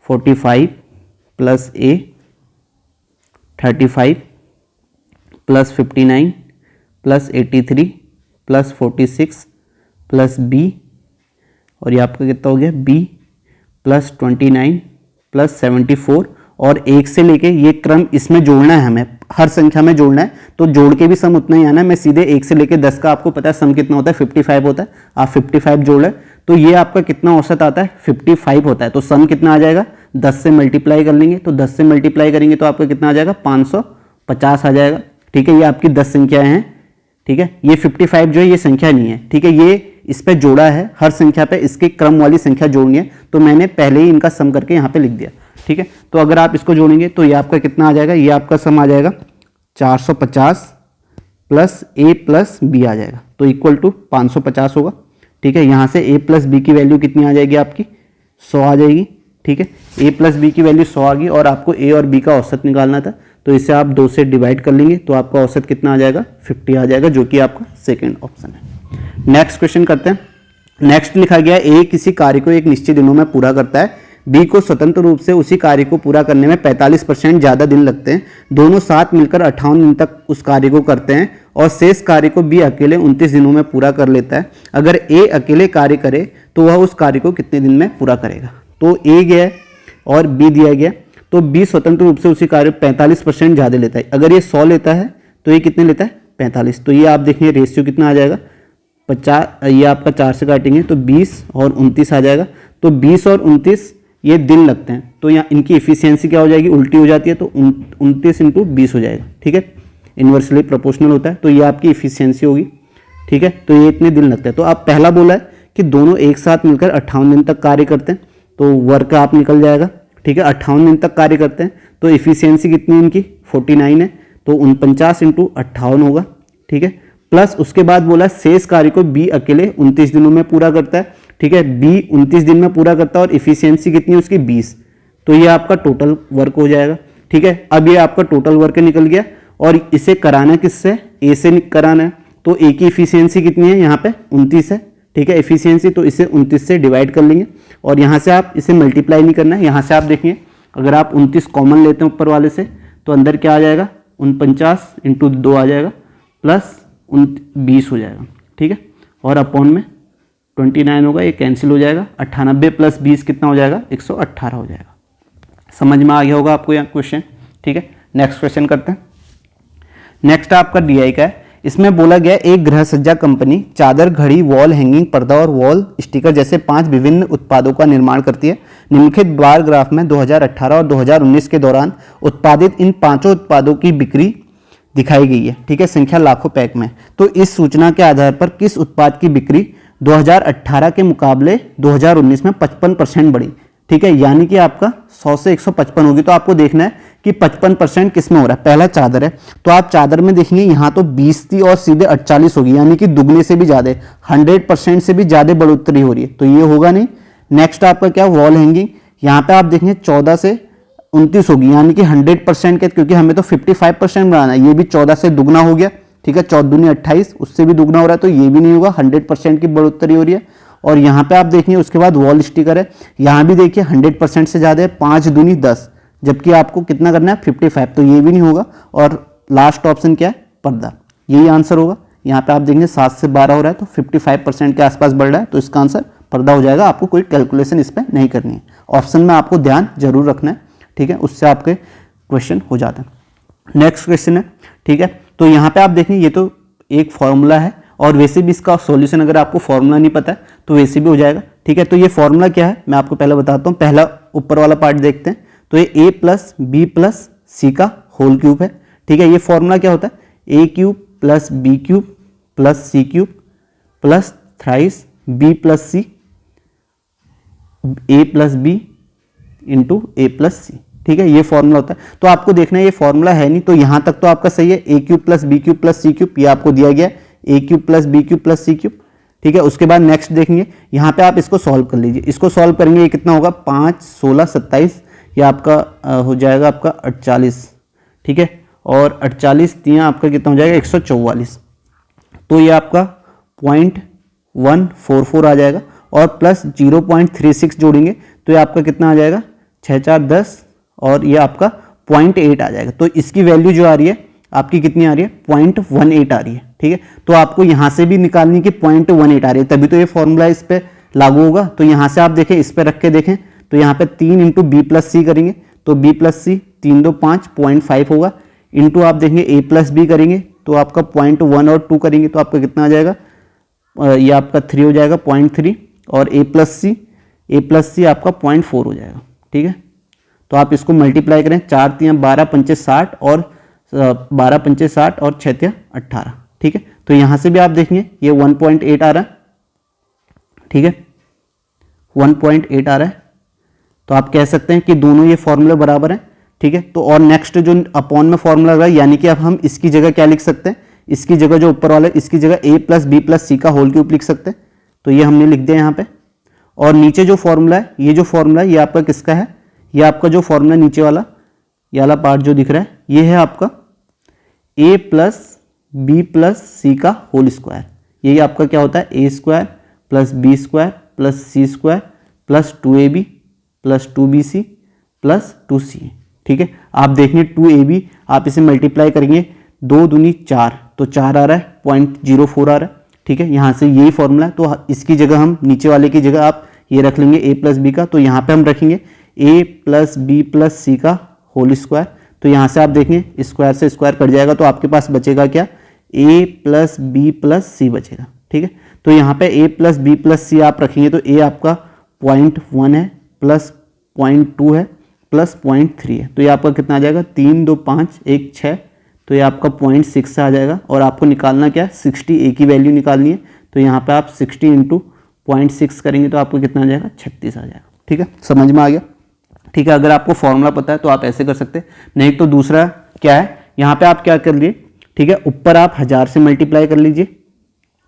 45 plus A, 35 plus 59 plus 83 plus 46 plus B, और ये आपका कितना हो गया, बी प्लस 29 प्लस 74, और 1 से लेके ये क्रम इसमें जोड़ना है, हमें हर संख्या में जोड़ना है, तो जोड़ के भी सम उतना ही आना है। मैं सीधे 1 से लेके 10 का, आपको पता है सम कितना होता है, 55 होता है। आप 55 जोड़ लें तो ये आपका कितना औसत आता है, 55 होता है। तो सम कितना आ जाएगा, 10 से मल्टीप्लाई कर लेंगे, तो 10 से मल्टीप्लाई करेंगे तो आपका कितना आ जाएगा, 550 आ जाएगा। ठीक है, ये आपकी 10 संख्याएं हैं। ठीक है, ये 55 जो है ये संख्या नहीं है। ठीक है, ये इस पे जोड़ा है, हर संख्या पे इसकी क्रम वाली संख्या जोड़नी है, तो मैंने पहले ही इनका सम करके यहाँ पे लिख दिया। ठीक है, तो अगर आप इसको जोड़ेंगे तो ये आपका कितना आ जाएगा, ये आपका सम आ जाएगा 450 प्लस ए प्लस बी आ जाएगा, तो इक्वल टू 550 होगा। ठीक है, यहाँ से ए प्लस बी की वैल्यू कितनी आ जाएगी, आपकी 100 आ जाएगी। ठीक है, ए प्लस बी की वैल्यू 100 आ गई, और आपको ए और बी का औसत निकालना था, तो इसे आप 2 से डिवाइड कर लेंगे तो आपका औसत कितना आ जाएगा, 50 आ जाएगा, जो कि आपका सेकेंड ऑप्शन है। नेक्स्ट क्वेश्चन करते हैं। नेक्स्ट लिखा गया, ए किसी कार्य को एक निश्चित दिनों में पूरा करता है, बी को स्वतंत्र रूप से उसी कार्य को पूरा करने में 45% ज़्यादा दिन लगते हैं। दोनों साथ मिलकर 58 दिन तक उस कार्य को करते हैं, और शेष कार्य को बी अकेले 29 दिनों में पूरा कर लेता है। अगर ए अकेले कार्य करे तो वह उस कार्य को कितने दिन में पूरा करेगा। तो ए गया है और बी दिया गया, तो बी स्वतंत्र रूप से उसी कार्य 45% ज़्यादा लेता है। अगर ये 100 लेता है तो ये कितने लेता है, 45। तो ये आप देखिए रेशियो कितना आ जाएगा, 50, ये आपका 4 से काटेंगे तो 20 और 29 आ जाएगा। तो 20 और 29 ये दिन लगते हैं, तो यहाँ इनकी एफिशिएंसी क्या हो जाएगी, उल्टी हो जाती है, तो 29 इंटू 20 हो जाएगा। ठीक है, इन्वर्सली प्रोपोर्शनल होता है, तो ये आपकी एफिशिएंसी होगी। ठीक है, तो ये इतने दिन लगते हैं। तो आप पहला बोला है कि दोनों एक साथ मिलकर 58 दिन तक कार्य करते हैं, तो वर्क आप निकल जाएगा। ठीक है, 58 दिन तक कार्य करते हैं, तो एफिशिएंसी कितनी इनकी 49 है, तो 49 इंटू 58 होगा। ठीक है, प्लस उसके बाद बोला शेष कार्य को बी अकेले 29 दिनों में पूरा करता है। ठीक है, बी 29 दिन में पूरा करता है, और एफिशिएंसी कितनी है उसकी 20, तो ये आपका टोटल वर्क हो जाएगा। ठीक है, अब ये आपका टोटल वर्क निकल गया, और इसे कराना किससे, ए से कराना है, तो ए की एफिशिएंसी कितनी है, यहाँ पे 29 है। ठीक है, एफिशिएंसी, तो इसे 29 से डिवाइड कर लेंगे, और यहाँ से आप इसे मल्टीप्लाई नहीं करना है। यहाँ से आप देखिए, अगर आप 29 कॉमन लेते हैं ऊपर वाले से, तो अंदर क्या आ जाएगा, 49 इंटू 2 आ जाएगा, प्लस 20 हो जाएगा। ठीक है, और अपॉन में 29 होगा, ये कैंसिल हो जाएगा। 98 प्लस 20 कितना हो जाएगा, 118 हो जाएगा। समझ में आ गया होगा आपको यह क्वेश्चन। ठीक है, नेक्स्ट क्वेश्चन करते हैं। नेक्स्ट आपका डीआई का है। इसमें बोला गया एक गृह सज्जा कंपनी चादर, घड़ी, वॉल हैंगिंग, पर्दा और वॉल स्टिकर जैसे 5 विभिन्न उत्पादों का निर्माण करती है। निम्नलिखित बार ग्राफ में 2018 और 2019 के दौरान उत्पादित इन 5 उत्पादों की बिक्री दिखाई गई है। ठीक है, संख्या लाखों पैक में। तो इस सूचना के आधार पर किस उत्पाद की बिक्री 2018 के मुकाबले 2019 में 55% बढ़ी। ठीक है, यानी कि आपका 100 से 155 होगी। तो आपको देखना है कि 55% किस में हो रहा है। पहला चादर है, तो आप चादर में देखेंगे यहाँ तो 20 थी और सीधे 48 होगी, यानी कि दुगने से भी ज़्यादा, 100% से भी ज़्यादा बढ़ोतरी हो रही है, तो ये होगा नहीं। नेक्स्ट आपका क्या, वॉल हैंगिंग, यहाँ पे आप देखेंगे 14 से 29 होगी, यानी कि 100% के, क्योंकि हमें तो 55% बढ़ाना है, ये भी 14 से दुगना हो गया। ठीक है, 14 दूनी 28, उससे भी दुगना हो रहा है, तो ये भी नहीं होगा, 100% की बढ़ोतरी हो रही है। और यहाँ पे आप देखिए उसके बाद वॉल स्टिकर है, यहाँ भी देखिए 100% से ज़्यादा है, 5 दूनी 10, जबकि आपको कितना करना है 55, तो ये भी नहीं होगा। और लास्ट ऑप्शन क्या है, पर्दा, यही आंसर होगा। यहाँ पे आप देखेंगे 7 से 12 हो रहा है, तो 55% के आसपास बढ़ रहा है, तो इसका आंसर पर्दा हो जाएगा। आपको कोई कैलकुलेशन इस पर नहीं करनी है। ऑप्शन में आपको ध्यान जरूर रखना है, ठीक है, उससे आपके क्वेश्चन हो जाता है। नेक्स्ट क्वेश्चन है, ठीक है, तो यहाँ पे आप देखें ये तो एक फॉर्मूला है और वैसे भी इसका सॉल्यूशन अगर आपको फॉर्मूला नहीं पता है तो वैसे भी हो जाएगा, ठीक है। तो ये फॉर्मूला क्या है मैं आपको पहले बताता हूँ। पहला ऊपर वाला पार्ट देखते हैं, तो ये a plus B plus C का होल क्यूब है, ठीक है। ये फॉर्मूला क्या होता है, a cube plus B cube plus C cube plus thrice b plus c, a plus b into a plus c, ठीक है, ये फॉर्मूला होता है। तो आपको देखना है ये फॉर्मूला है नहीं, तो यहां तक तो आपका सही है, a cube plus B cube plus C cube, ये आपको दिया गया है a cube plus B cube plus C cube, ठीक है। उसके बाद नेक्स्ट देखेंगे, यहाँ पे आप इसको सॉल्व कर लीजिए, इसको सॉल्व करेंगे ये कितना होगा 5 16 27, ये आपका हो जाएगा आपका 48, ठीक है, और 48 तियां आपका कितना हो जाएगा 144, तो ये आपका 0.144 आ जाएगा और प्लस 0.36 जोड़ेंगे तो ये आपका कितना आ जाएगा 6 4 10 और ये आपका 0.8 आ जाएगा। तो इसकी वैल्यू जो आ रही है आपकी कितनी आ रही है 0.18 आ रही है, ठीक है। तो आपको यहाँ से भी निकालनी कि 0.18 आ रही है, तभी तो ये फॉर्मूला इस पर लागू होगा। तो यहाँ से आप देखें, इस पर रख के देखें तो यहाँ पे 3 इंटू बी प्लस सी करेंगे तो बी प्लस सी 3 2 5 0.5 होगा, इंटू आप देखेंगे ए प्लस बी करेंगे तो आपका 0.1 और 2 करेंगे तो आपका कितना आ जाएगा, ये आपका 3 हो जाएगा 0.3 और ए प्लस सी आपका 0.4 हो जाएगा, ठीक है। तो आप इसको मल्टीप्लाई करें, 4 तियां 12 पंचे 60 और 12 पंचे 60 और 6 तियां 18, ठीक है। तो यहाँ से भी आप देखेंगे ये 1.8 आ रहा है, ठीक है, 1.8 आ रहा है। तो आप कह सकते हैं कि दोनों ये फॉर्मूले बराबर हैं, ठीक है। तो और नेक्स्ट जो अपॉन में फॉर्मूला लगा, यानी कि अब हम इसकी जगह क्या लिख सकते हैं, इसकी जगह जो ऊपर वाला है इसकी जगह a plus B plus C का होल क्यूब लिख सकते हैं, तो ये हमने लिख दिया यहाँ पे। और नीचे जो फॉर्मूला है, ये जो फॉर्मूला है ये आपका किसका है, ये आपका जो फॉर्मूला नीचे वाला ये वाला पार्ट जो दिख रहा है ये है आपका a plus B plus C का होल स्क्वायर, यही आपका क्या होता है a square plus B square plus C square plus 2ab plus 2bc plus 2c, ठीक है। आप देखेंगे 2ab आप इसे मल्टीप्लाई करेंगे 2 दूनी 4 तो 4 आ रहा है, 0.04 आ रहा है, ठीक है। यहाँ से यही फॉर्मूला है, तो इसकी जगह हम नीचे वाले की जगह आप ये रख लेंगे a प्लस बी का, तो यहाँ पे हम रखेंगे a plus B plus C का होल स्क्वायर। तो यहाँ से आप देखेंगे स्क्वायर से स्क्वायर कट जाएगा तो आपके पास बचेगा क्या, a प्लस बी प्लस सी बचेगा, ठीक है। तो यहाँ पे a प्लस बी प्लस सी आप रखेंगे तो a आपका 0.1 है प्लस 0.2 है प्लस 0.3 है, तो ये आपका कितना आ जाएगा 3 2 5 1 6, तो ये आपका 0.6 आ जाएगा। और आपको निकालना क्या है 60, a की वैल्यू निकालनी है, तो यहाँ पे आप 60 इंटू 0.6 करेंगे तो आपको कितना आ जाएगा 36 आ जाएगा, ठीक है। समझ में आ गया, ठीक है। अगर आपको फॉर्मूला पता है तो आप ऐसे कर सकते हैं, नहीं तो दूसरा क्या है, यहाँ पे आप क्या कर लिए, ठीक है, ऊपर आप 1000 से मल्टीप्लाई कर लीजिए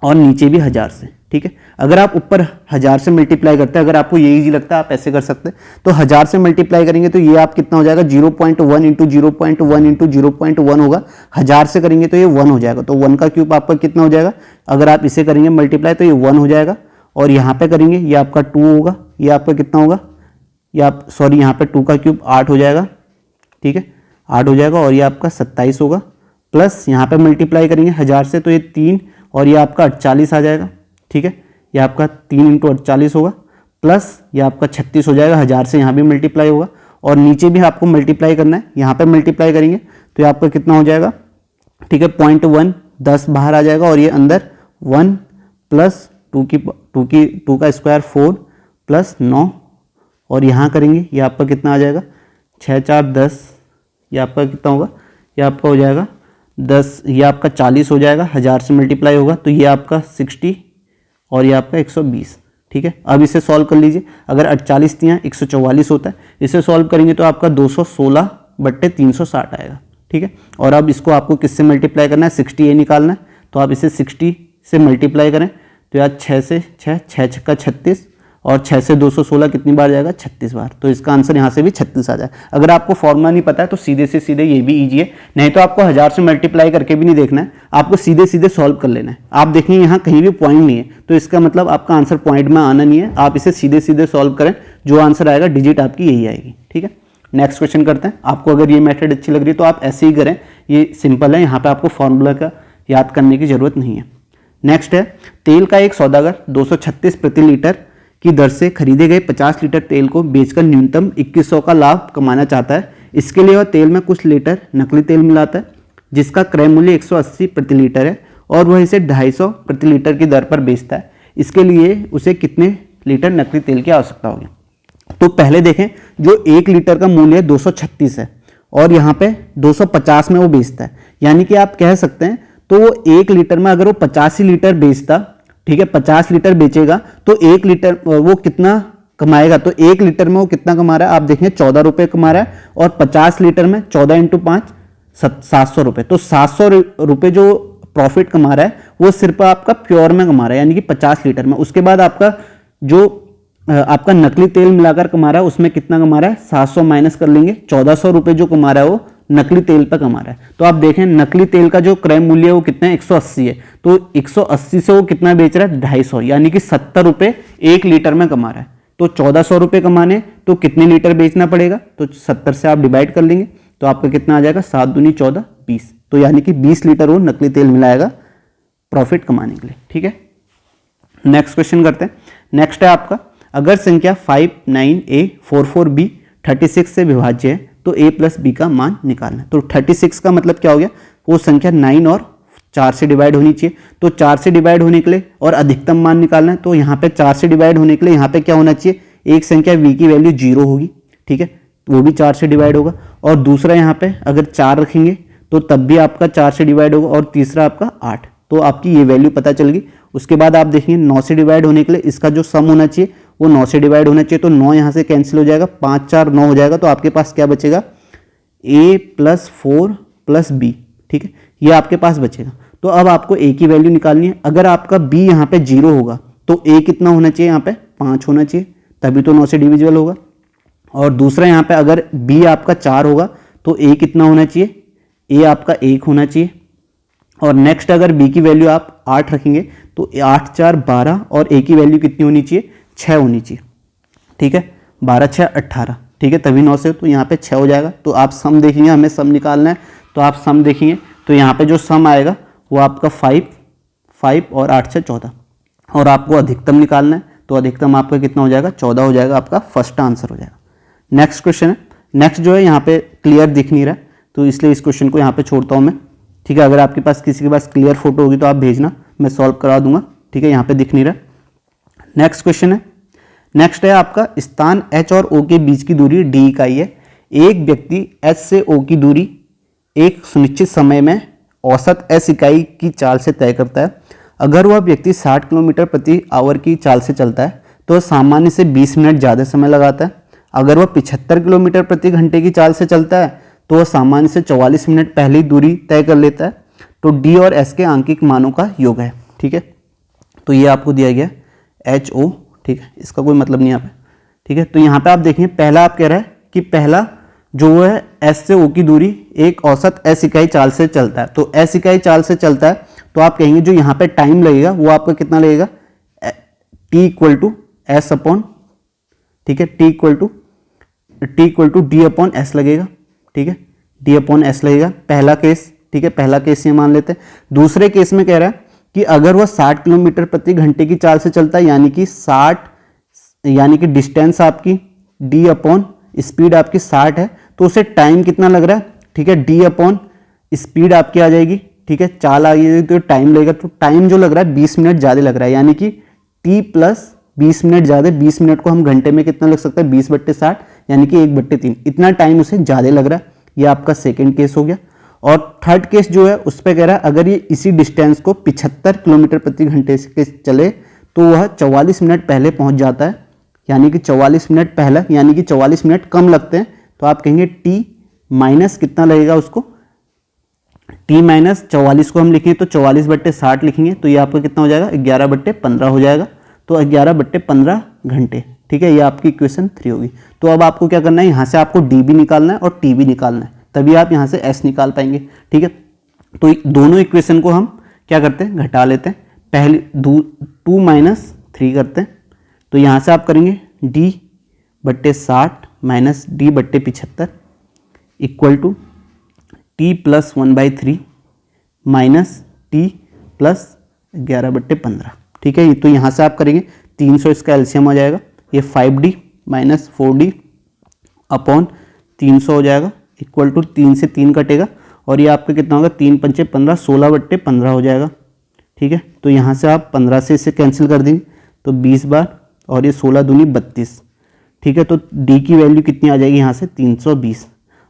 और नीचे भी 1000 से, ठीक है। अगर आप ऊपर 1000 से मल्टीप्लाई करते हैं, अगर आपको ये इजी लगता है आप ऐसे कर सकते हैं, तो 1000 से मल्टीप्लाई करेंगे तो ये आप कितना हो जाएगा 0.1 इंटू 0.1 इंटू 0.1 होगा, 1000 से करेंगे तो ये 1 हो जाएगा, तो 1 का क्यूब आपका कितना हो जाएगा, अगर आप इसे करेंगे मल्टीप्लाई तो ये 1 हो जाएगा। और यहाँ पे करेंगे ये आपका 2 होगा, ये आपका कितना होगा, ये आप सॉरी यहाँ पे 2 का क्यूब 8 हो जाएगा, ठीक है, 8 हो जाएगा और ये आपका 27 होगा, प्लस यहाँ पे मल्टीप्लाई करेंगे 1000 से तो ये 3 और ये आपका 48 आ जाएगा, ठीक है, ये आपका 3 इंटू 48 होगा, प्लस ये आपका 36 हो जाएगा, 1000 से यहाँ भी मल्टीप्लाई होगा और नीचे भी आपको मल्टीप्लाई करना है, यहाँ पे मल्टीप्लाई करेंगे तो ये आपका कितना हो जाएगा, ठीक है, 0.1 10 बाहर आ जाएगा और ये अंदर 1 प्लस 2 का स्क्वायर 4 प्लस 9 और यहाँ करेंगे ये आपका कितना आ जाएगा 6 4 10, ये आपका कितना होगा, ये आपका हो जाएगा 10, ये आपका 40 हो जाएगा, 1000 से मल्टीप्लाई होगा तो ये आपका 60 और ये आपका 120, ठीक है। अब इसे सॉल्व कर लीजिए, अगर 48 तियां 144 होता है, इसे सॉल्व करेंगे तो आपका 216/360 आएगा, ठीक है। और अब इसको आपको किससे मल्टीप्लाई करना है 60 निकालना है, तो आप इसे 60 से मल्टीप्लाई करें तो यार 6 से 6 6 का 36 और 6 से 216 कितनी बार जाएगा 36 बार, तो इसका आंसर यहाँ से भी 36 आ जाए। अगर आपको फॉर्मूला नहीं पता है तो सीधे से सीधे ये भी ईजी है, नहीं तो आपको 1000 से मल्टीप्लाई करके भी नहीं देखना है, आपको सीधे सीधे सॉल्व कर लेना है। आप देखेंगे यहाँ कहीं भी पॉइंट नहीं है तो इसका मतलब आपका आंसर पॉइंट में आना नहीं है, आप इसे सीधे सीधे सॉल्व करें, जो आंसर आएगा डिजिट आपकी यही आएगी, ठीक है। नेक्स्ट क्वेश्चन करते हैं। आपको अगर ये मेथड अच्छी लग रही है तो आप ऐसे ही करें, ये सिंपल है, यहाँ पे आपको फॉर्मूला का याद करने की जरूरत नहीं है। नेक्स्ट है तेल का एक सौदागर 236 प्रति लीटर की दर से खरीदे गए 50 लीटर तेल को बेचकर न्यूनतम 2100 का लाभ कमाना चाहता है। इसके लिए वह तेल में कुछ लीटर नकली तेल मिलाता है जिसका क्रय मूल्य 180 प्रति लीटर है और वह इसे 250 प्रति लीटर की दर पर बेचता है। इसके लिए उसे कितने लीटर नकली तेल की आवश्यकता होगी? तो पहले देखें, जो 1 लीटर का मूल्य 236 है और यहाँ पे 250 में वो बेचता है, यानी कि आप कह सकते हैं तो वो 1 लीटर में अगर वो 85 लीटर बेचता, ठीक है, 50 लीटर बेचेगा तो 1 लीटर वो कितना कमाएगा? तो 1 लीटर में वो कितना कमा रहा है? आप देखें 14 रुपये कमा रहा है और 50 लीटर में 14 × 5 700 रुपये। तो 700 रुपये जो प्रॉफिट कमा रहा है वो सिर्फ आपका प्योर में कमा रहा है, यानी कि 50 लीटर में। उसके बाद आपका जो आपका नकली तेल मिलाकर कमा रहा है उसमें कितना कमा रहा है? 700 माइनस कर लेंगे, 1400 रुपये जो कमा रहा है वो नकली तेल पर कमा रहा है। तो आप देखें नकली तेल का जो क्रय मूल्य है वो कितना है? 180 है। तो 180 से वो कितना बेच रहा है? 250, यानी कि 70 रुपये 1 लीटर में कमा रहा है। तो 1400 रुपये कमाने तो कितने लीटर बेचना पड़ेगा? तो 70 से आप डिवाइड कर लेंगे तो आपका कितना आ जाएगा? 7 दूनी 14 20। तो यानी कि 20 लीटर वो नकली तेल मिलाएगा प्रॉफिट कमाने के लिए। ठीक है, नेक्स्ट क्वेश्चन करते हैं। नेक्स्ट है आपका, अगर संख्या 59A44B 36 से विभाज्य है तो A + B का मान निकालना है। तो 36 का मतलब क्या हो गया? वो संख्या 9 और 4 से डिवाइड होनी चाहिए। तो 4 से डिवाइड होने के लिए और अधिकतम मान निकालना है, तो यहाँ पे 4 से डिवाइड होने के लिए यहाँ पे क्या होना चाहिए? एक संख्या V की वैल्यू 0 होगी, ठीक है, वो भी 4 से डिवाइड होगा। और दूसरा यहाँ पे अगर 4 रखेंगे तो तब भी आपका 4 से डिवाइड होगा और तीसरा आपका 8। तो आपकी ये वैल्यू पता चल गई। उसके बाद आप देखेंगे 9 से डिवाइड होने के लिए इसका जो सम होना चाहिए वो 9 से डिवाइड होना चाहिए। तो 9 यहाँ से कैंसिल हो जाएगा, 5 4 9 हो जाएगा। तो आपके पास क्या बचेगा? A + 4 + B, ठीक है, ये आपके पास बचेगा। तो अब आपको A की वैल्यू निकालनी है। अगर आपका B यहाँ पे 0 होगा तो A कितना होना चाहिए? यहाँ पे 5 होना चाहिए, तभी तो 9 से डिविजिबल होगा। और दूसरा यहाँ पे अगर B आपका 4 होगा तो A कितना होना चाहिए? A आपका 1 होना चाहिए। और नेक्स्ट अगर B की वैल्यू आप 8 रखेंगे तो 8 4 12 और A की वैल्यू कितनी होनी चाहिए? 6 होनी चाहिए, ठीक है, 12 6 18, ठीक है, तभी 9 से तो यहाँ पे 6 हो जाएगा। तो आप सम देखेंगे, हमें सम निकालना है, तो आप सम देखेंगे तो यहाँ पे जो सम आएगा वो आपका 5 और 8 6 14। और आपको अधिकतम निकालना है, तो अधिकतम आपका कितना हो जाएगा? 14 हो जाएगा, आपका फर्स्ट आंसर हो जाएगा। नेक्स्ट क्वेश्चन है। नेक्स्ट जो है यहाँ पे क्लियर दिख नहीं रहा है तो इसलिए इस क्वेश्चन को यहाँ पे छोड़ता हूँ मैं, ठीक है। अगर आपके पास किसी के पास क्लियर फोटो होगी तो आप भेजना, मैं सॉल्व करा दूंगा, ठीक है। यहाँ पे दिख नहीं रहा। नेक्स्ट क्वेश्चन है। नेक्स्ट है आपका, स्थान H और O के बीच की दूरी D इकाई है। एक व्यक्ति H से O की दूरी एक सुनिश्चित समय में औसत S इकाई की चाल से तय करता है। अगर वह व्यक्ति 60 किलोमीटर प्रति आवर की चाल से चलता है तो सामान्य से 20 मिनट ज़्यादा समय लगाता है। अगर वह 75 किलोमीटर प्रति घंटे की चाल से चलता है तो वह सामान्य से 44 मिनट पहले ही दूरी तय कर लेता है। तो D और S के आंकिक मानों का योग है, ठीक है। तो ये आपको दिया गया HO, ठीक है, इसका कोई मतलब नहीं यहाँ पे, ठीक है। तो यहाँ पे आप देखेंगे पहला आप कह रहा है कि पहला जो है S से O की दूरी एक औसत S इकाई चाल से चलता है। तो S इकाई चाल से चलता है तो आप कहेंगे जो यहाँ पे टाइम लगेगा वो आपका कितना लगेगा? T = S/, ठीक है, T = D/S लगेगा, ठीक है, D/S लगेगा। पहला केस, ठीक है, पहला केस ये मान लेते हैं। दूसरे केस में कह रहा है कि अगर वह 60 किलोमीटर प्रति घंटे की चाल से चलता है, यानी कि डिस्टेंस आपकी D/ स्पीड आपकी 60 है, तो उसे टाइम कितना लग रहा है? ठीक है, D/ स्पीड आपकी आ जाएगी, ठीक है, चाल आ जाएगी तो टाइम लगेगा। तो टाइम जो लग रहा है 20 मिनट ज़्यादा लग रहा है, यानी कि T + 20 मिनट ज़्यादा। 20 मिनट को हम घंटे में कितना लग सकता है? 20/60, यानी कि 1/3। इतना टाइम उसे ज़्यादा लग रहा है। ये आपका सेकेंड केस हो गया। और थर्ड केस जो है उस पर कह रहा है अगर ये इसी डिस्टेंस को 75 किलोमीटर प्रति घंटे से चले तो वह 44 मिनट पहले पहुंच जाता है, यानी कि 44 मिनट पहले, यानी कि 44 मिनट कम लगते हैं। तो आप कहेंगे T- कितना लगेगा उसको? T-44 को हम लिखेंगे तो 44/60 लिखेंगे तो ये आपका कितना हो जाएगा? 11/15 हो जाएगा। तो 11/15 घंटे, ठीक है, ये आपकी इक्वेशन 3 होगी। तो अब आपको क्या करना है, यहाँ से आपको D भी निकालना है और T भी निकालना है, तभी आप यहाँ से S निकाल पाएंगे, ठीक है। तो दोनों इक्वेशन को हम क्या करते हैं? घटा लेते हैं। पहले 2 - 3 करते हैं। तो यहाँ से आप करेंगे D/60 - D/75 = T + 1/3 - T + 11/15, ठीक है। तो यहाँ से आप करेंगे 300 इसका एलसीएम हो जाएगा, ये 5d माइनस 4d अपॉन 300 हो जाएगा इक्वल टू 3 से 3 कटेगा और ये आपका कितना होगा 3 पंचे 15, 16/15 हो जाएगा। ठीक है, तो यहाँ से आप 15 से इसे कैंसिल कर देंगे तो 20 बार और ये 16 दूनी 32। ठीक है, तो d की वैल्यू कितनी आ जाएगी यहाँ से 320।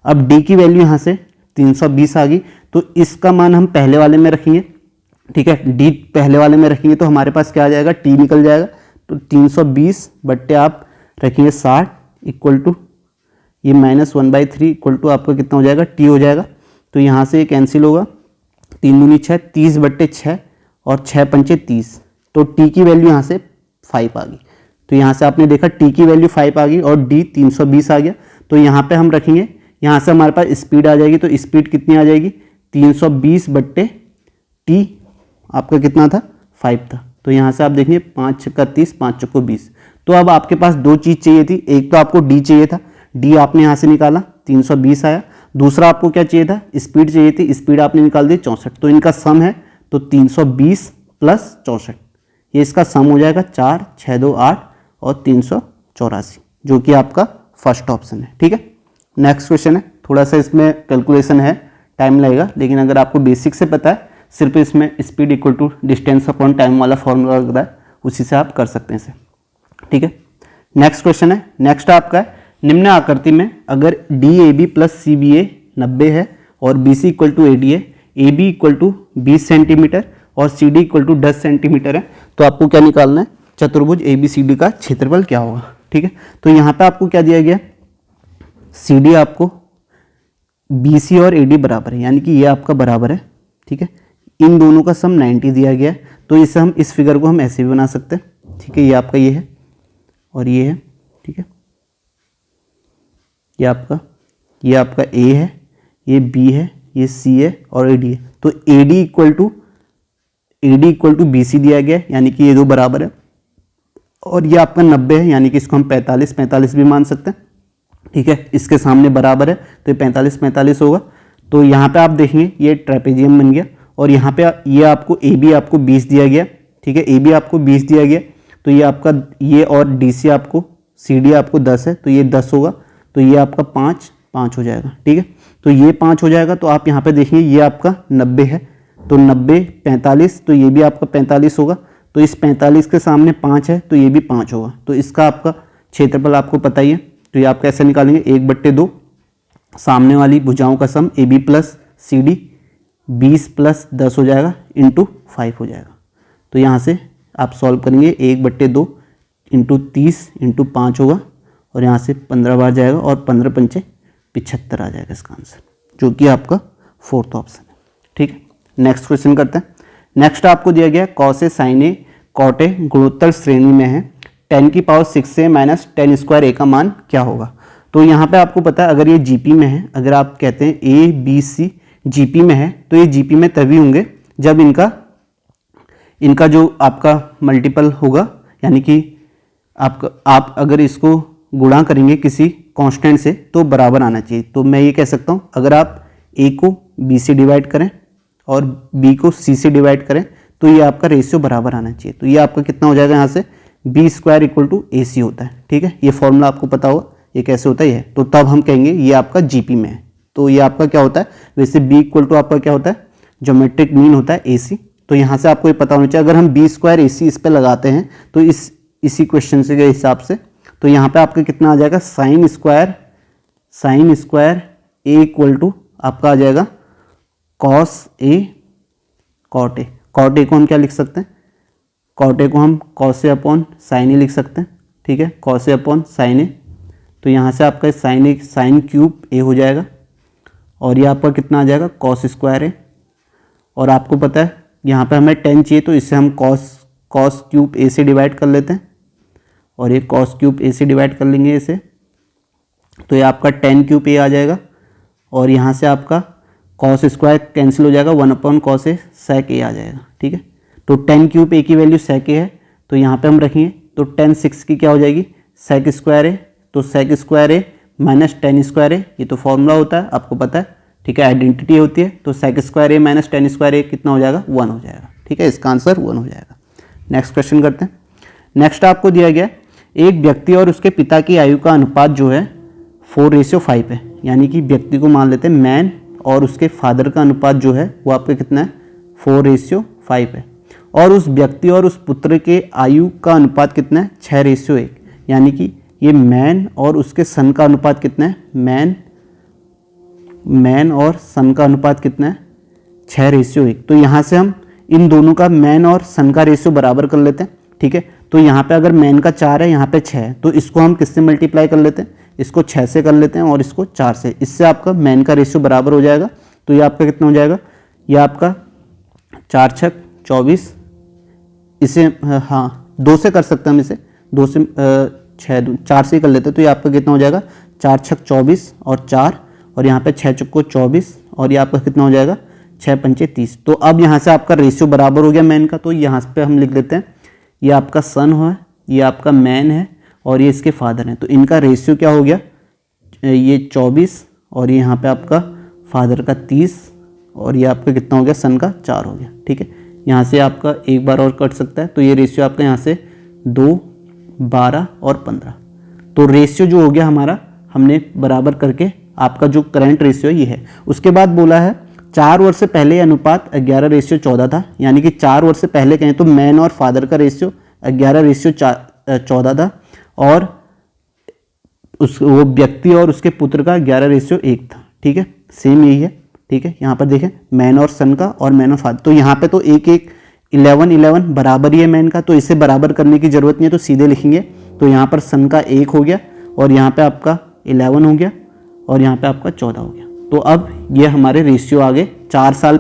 अब d की वैल्यू यहाँ से 320 आ गई तो इसका मान हम पहले वाले में रखेंगे। ठीक है, d पहले वाले में रखेंगे तो हमारे पास क्या आ जाएगा, t निकल जाएगा। तो 320 बट्टे आप रखेंगे 60 इक्वल टू ये -1/3 इक्वल टू आपका कितना हो जाएगा, t हो जाएगा। तो यहाँ से ये कैंसिल होगा, 3 दूनी 6, 30/6 और 6 पंचे 30। तो t की वैल्यू यहाँ से 5 आ गई। तो यहाँ से आपने देखा t की वैल्यू 5 आ गई और d 320 आ गया। तो यहाँ पे हम रखेंगे, यहाँ से हमारे पास स्पीड आ जाएगी। तो स्पीड कितनी आ जाएगी, 320/t आपका कितना था, 5 था। तो यहाँ से आप देखेंगे 5 छक्का 30, 5 चौको 20। तो अब आपके पास दो चीज़ चाहिए थी, एक तो आपको d चाहिए था, d आपने यहाँ से निकाला 320 आया। दूसरा आपको क्या चाहिए था, स्पीड चाहिए थी, स्पीड आपने निकाल दी 64। तो इनका सम है तो 320 प्लस 64, ये इसका सम हो जाएगा 4, 6, 2, 8 और 384, जो कि आपका फर्स्ट ऑप्शन है। ठीक है, नेक्स्ट क्वेश्चन है, थोड़ा सा इसमें कैलकुलेशन है, टाइम लगेगा, लेकिन अगर आपको बेसिक से पता है, सिर्फ इसमें speed equal to distance upon time वाला फॉर्मूला लग रहा है, उसी से आप कर सकते हैं इसे। ठीक है, नेक्स्ट क्वेश्चन है, नेक्स्ट आपका है, निम्न आकृति में अगर DAB प्लस CBA 90 है और BC इक्वल टू AD है, AB इक्वल टू 20 सेंटीमीटर और CD इक्वल टू 10 सेंटीमीटर है, तो आपको क्या निकालना है, चतुर्भुज ABCD का क्षेत्रफल क्या होगा। ठीक है, तो यहाँ पे आपको क्या दिया गया, CD आपको BC और AD बराबर है, यानी कि ये आपका बराबर है। ठीक है, इन दोनों का सम 90 दिया गया है, तो इसे हम इस फिगर को हम ऐसे भी बना सकते हैं। ठीक है, ये आपका ये है और ये है। ठीक है, ये आपका A है, ये B है, ये C है और AD है। तो AD इक्वल टू BC दिया गया है, यानी कि ये दो बराबर है, और ये आपका 90 है, यानी कि इसको हम 45 भी मान सकते हैं। ठीक है, इसके सामने बराबर है तो ये 45 होगा। तो यहाँ पे आप देखेंगे ये ट्रेपेजियम बन गया, और यहाँ पे ये आपको AB आपको 20 दिया गया। ठीक है, AB आपको 20 दिया गया, तो ये आपका ये और DC आपको CD आपको 10 है, तो ये 10 होगा, तो ये आपका 5 हो जाएगा। ठीक है, तो ये 5 हो जाएगा। तो आप यहाँ पे देखेंगे ये आपका 90 है, तो 90 45, तो ये भी आपका 45 होगा। तो इस 45 के सामने 5 है, तो ये भी 5 होगा। तो इसका आपका क्षेत्रफल आपको पता ही है, तो ये आप कैसे निकालेंगे, 1/2 सामने वाली भुजाओं का सम AB प्लस CD 20 प्लस 10 हो जाएगा इंटू 5 हो जाएगा। तो यहाँ से आप सॉल्व करेंगे, 1/2 इंटू 30 इंटू 5 होगा, और यहाँ से 15 बार जाएगा और 15 पंचे 75 आ जाएगा इसका आंसर, जो कि आपका फोर्थ ऑप्शन है। ठीक है, नेक्स्ट क्वेश्चन करते हैं। नेक्स्ट आपको दिया गया cos A sine A cot A गुणोत्तर श्रेणी में है, 10 की पावर 6 से माइनस 10 स्क्वायर ए का मान क्या होगा। तो यहाँ पे आपको पता है, अगर ये GP में है, अगर आप कहते हैं ABC GP में है, तो ये GP में तभी होंगे जब इनका जो आपका मल्टीपल होगा, यानी कि आप अगर इसको गुणा करेंगे किसी कांस्टेंट से तो बराबर आना चाहिए। तो मैं ये कह सकता हूँ, अगर आप A को B से डिवाइड करें और B को C से डिवाइड करें तो ये आपका रेशियो बराबर आना चाहिए। तो ये आपका कितना हो जाएगा, यहाँ से B² इक्वल टू AC होता है। ठीक है, ये फॉर्मूला आपको पता होगा, ये कैसे होता है ये, तो तब हम कहेंगे ये आपका GP में है। तो ये आपका क्या होता है, वैसे B इक्वल टू आपका क्या होता है, ज्योमेट्रिक मीन होता है AC। तो यहाँ से आपको ये पता होना चाहिए, अगर हम B² AC इस पर लगाते हैं तो इसी क्वेश्चन से के हिसाब से, तो यहाँ पे आपका कितना आ जाएगा, sine square A equal to आपका आ जाएगा cos A cot A। Cot A को हम क्या लिख सकते हैं, कॉट A को हम cos A upon sine A लिख सकते हैं। ठीक है, cos A upon sine A, तो यहाँ से आपका साइन क्यूब A हो जाएगा, और ये आपका कितना आ जाएगा, कॉस स्क्वायर A। और आपको पता है यहाँ पे हमें 10 चाहिए, तो इससे हम कॉस क्यूब A से डिवाइड कर लेते हैं, और ये कॉस क्यूब A से डिवाइड कर लेंगे इसे, तो ये आपका 10 क्यूब A आ जाएगा, और यहाँ से आपका कॉस स्क्वायर कैंसिल हो जाएगा, 1/cos A sec A आ जाएगा। ठीक है, तो 10 क्यूब A की वैल्यू sec A है, तो यहाँ पे हम रखेंगे, तो 10 6 की क्या हो जाएगी, sec स्क्वायर A, तो sec square A minus 10 square A, ये तो फॉर्मूला होता है आपको पता है। ठीक है, आइडेंटिटी होती है, तो sec square A minus 10 square A कितना हो जाएगा, 1 हो जाएगा। ठीक है, इसका आंसर 1 हो जाएगा। नेक्स्ट क्वेश्चन करते हैं। नेक्स्ट आपको दिया गया एक व्यक्ति और उसके पिता की आयु का अनुपात जो है 4:5 है, यानी कि व्यक्ति को मान लेते हैं मैन और उसके फादर का अनुपात जो है वो आपका कितना है 4:5 है। और उस व्यक्ति और उस पुत्र के आयु का अनुपात कितना है 6:1, यानी कि ये मैन और उसके सन का अनुपात कितना है, मैन और सन का अनुपात कितना है 6:1। तो यहाँ से हम इन दोनों का मैन और सन का रेशियो बराबर कर लेते हैं, ठीक है। तो यहाँ पे अगर मैन का 4 है, यहाँ पे 6 है, तो इसको हम किससे मल्टीप्लाई कर लेते हैं, इसको 6 से कर लेते हैं और इसको 4 से। इससे आपका मैन का रेशियो बराबर हो जाएगा। तो ये आपका कितना हो जाएगा, ये आपका 4 छक 24, इसे हाँ 2 से कर सकते हैं हम, इसे 2 से 4 से ही कर लेते हैं। तो ये आपका कितना हो जाएगा 4 छक 24 और 4, और यहाँ पे 6 चक्को 24, और ये आपका कितना हो जाएगा 6 पंचे 30। तो अब यहाँ से आपका रेशियो बराबर हो गया मैन का। तो यहाँ पे हम लिख देते हैं ये आपका सन है, ये आपका मैन है और ये इसके फादर हैं। तो इनका रेशियो क्या हो गया, ये 24 और ये यहाँ पे आपका फादर का 30 और ये आपका कितना हो गया सन का 4 हो गया, ठीक है। यहाँ से आपका एक बार और कट सकता है। तो ये रेशियो आपका यहाँ से 2, 12 और 15। तो रेशियो जो हो गया हमारा, हमने बराबर करके आपका जो करंट रेशियो ये है। उसके बाद बोला है 4 वर्ष से पहले अनुपात 11:14 था, यानी कि 4 वर्ष से पहले कहें तो मैन और फादर का रेशियो 11:14 था, और वो व्यक्ति और उसके पुत्र का 11:1 था, ठीक है। सेम यही है, ठीक है। यहाँ पर देखें मैन और सन का और मैन और फादर, तो यहाँ पे तो 11 बराबर ही है मैन का, तो इसे बराबर करने की जरूरत नहीं है, तो सीधे लिखेंगे। तो यहाँ पर सन का 1 हो गया और यहाँ पे आपका 11 हो गया और यहाँ पे आपका 14 हो गया। तो अब ये हमारे रेशियो आ गए 4 साल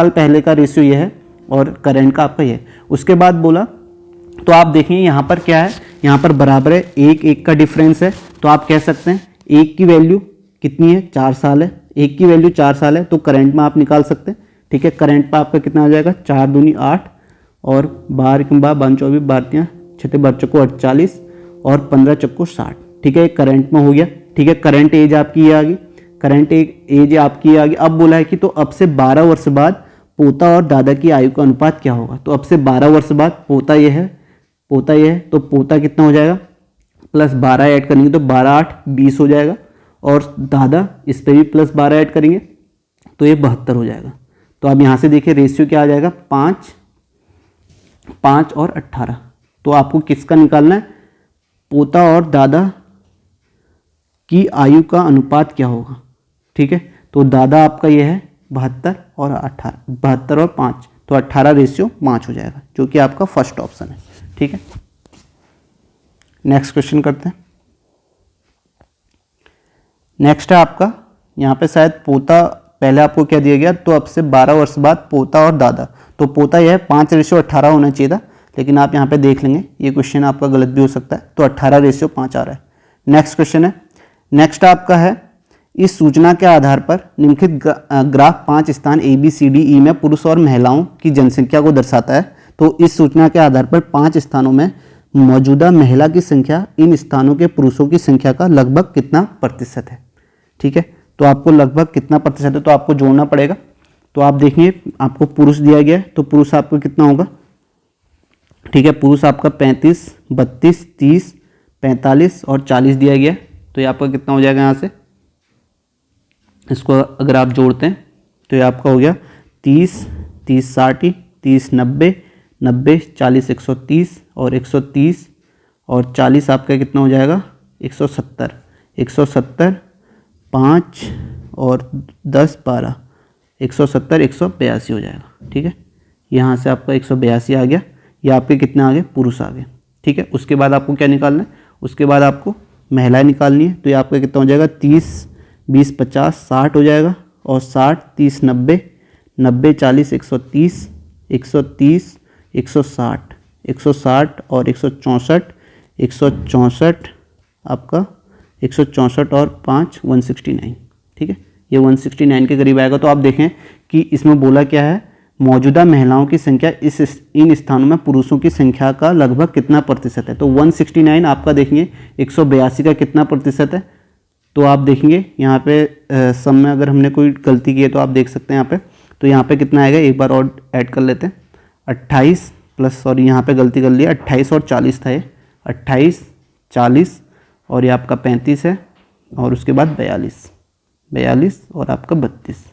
पहले का रेशियो ये है और करंट का आपका ये है। उसके बाद बोला, तो आप देखिए यहाँ पर क्या है, यहाँ पर बराबर है, 1 का डिफरेंस है। तो आप कह सकते हैं 1 की वैल्यू कितनी है 4 साल है, 1 की वैल्यू 4 साल है, तो करंट में आप निकाल सकते हैं, ठीक है। करंट पर आपका कितना आ जाएगा 4 दूनी 8 और 12 के 12 24 12 6 12 चक्को 48 और 15 चक्को 60, ठीक है। करंट में हो गया, ठीक है। करंट एज आपकी ये आ गई, करंट एज आपकी आ गई। अब बोला है कि तो अब से 12 वर्ष बाद पोता और दादा की आयु का अनुपात क्या होगा। तो अब से 12 वर्ष बाद पोता ये है, तो पोता कितना हो जाएगा प्लस 12 ऐड करेंगे तो 12 8 20 हो जाएगा, और दादा इस पर भी प्लस 12 ऐड करेंगे तो ये 72 हो जाएगा। तो अब यहाँ से देखिए रेशियो क्या आ जाएगा 5 और 18। तो आपको किसका निकालना है, पोता और दादा की आयु का अनुपात क्या होगा, ठीक है। तो दादा आपका ये है 72 और 18, 72 और 5, तो 18:5 हो जाएगा, जो कि आपका फर्स्ट ऑप्शन है, ठीक है। नेक्स्ट क्वेश्चन करते हैं। नेक्स्ट है आपका, यहाँ पे शायद पोता पहले आपको क्या दिया गया, तो अब से 12 वर्ष बाद पोता और दादा, तो पोता यह है 5:18 होना चाहिए था, लेकिन आप यहाँ पे देख लेंगे ये क्वेश्चन आपका गलत भी हो सकता है, तो 18:5 आ रहा है। नेक्स्ट क्वेश्चन है, नेक्स्ट आपका है, इस सूचना के आधार पर निम्नलिखित ग्राफ 5 स्थान ABCDE में पुरुष और महिलाओं की जनसंख्या को दर्शाता है। तो इस सूचना के आधार पर 5 स्थानों में मौजूदा महिला की संख्या इन स्थानों के पुरुषों की संख्या का लगभग कितना प्रतिशत है, ठीक है। तो आपको लगभग कितना प्रतिशत है, तो आपको जोड़ना पड़ेगा। तो आप देखिए आपको पुरुष दिया गया है, तो पुरुष आपको कितना होगा, ठीक है। पुरुष आपका 35, 32, 30, 45 और 40 दिया गया है। तो ये आपका कितना हो जाएगा, यहाँ से इसको अगर आप जोड़ते हैं तो ये आपका हो गया 30, 30 60, 30 90, 90 40 130 और 130 और 40 आपका कितना हो जाएगा 170, 170 5 और 10 12 170 182 हो जाएगा, ठीक है। यहाँ से आपका 182 आ गया, ये आपके कितने आ गए पुरुष आ गए, ठीक है। उसके बाद आपको क्या निकालना है, उसके बाद आपको महिलाएं निकालनी है। तो ये आपका कितना हो जाएगा 30 20 50 60 हो जाएगा, और 60 30 90 90 40 130 130 160 160 और 164 164 आपका 164 और 5 169, ठीक है। ये 169 के करीब आएगा। तो आप देखें कि इसमें बोला क्या है, मौजूदा महिलाओं की संख्या इन स्थानों में पुरुषों की संख्या का लगभग कितना प्रतिशत है। तो 169 आपका देखेंगे 182 का कितना प्रतिशत है। तो आप देखेंगे यहाँ पे सम में अगर हमने कोई गलती की है तो आप देख सकते हैं यहाँ पे। तो यहाँ पे कितना आएगा, एक बार और ऐड कर लेते हैं, 28 प्लस, सॉरी यहाँ पे गलती कर लिया, 28 और 40 था ये, 28, 40 और ये आपका 35 है और उसके बाद 42 और आपका 32।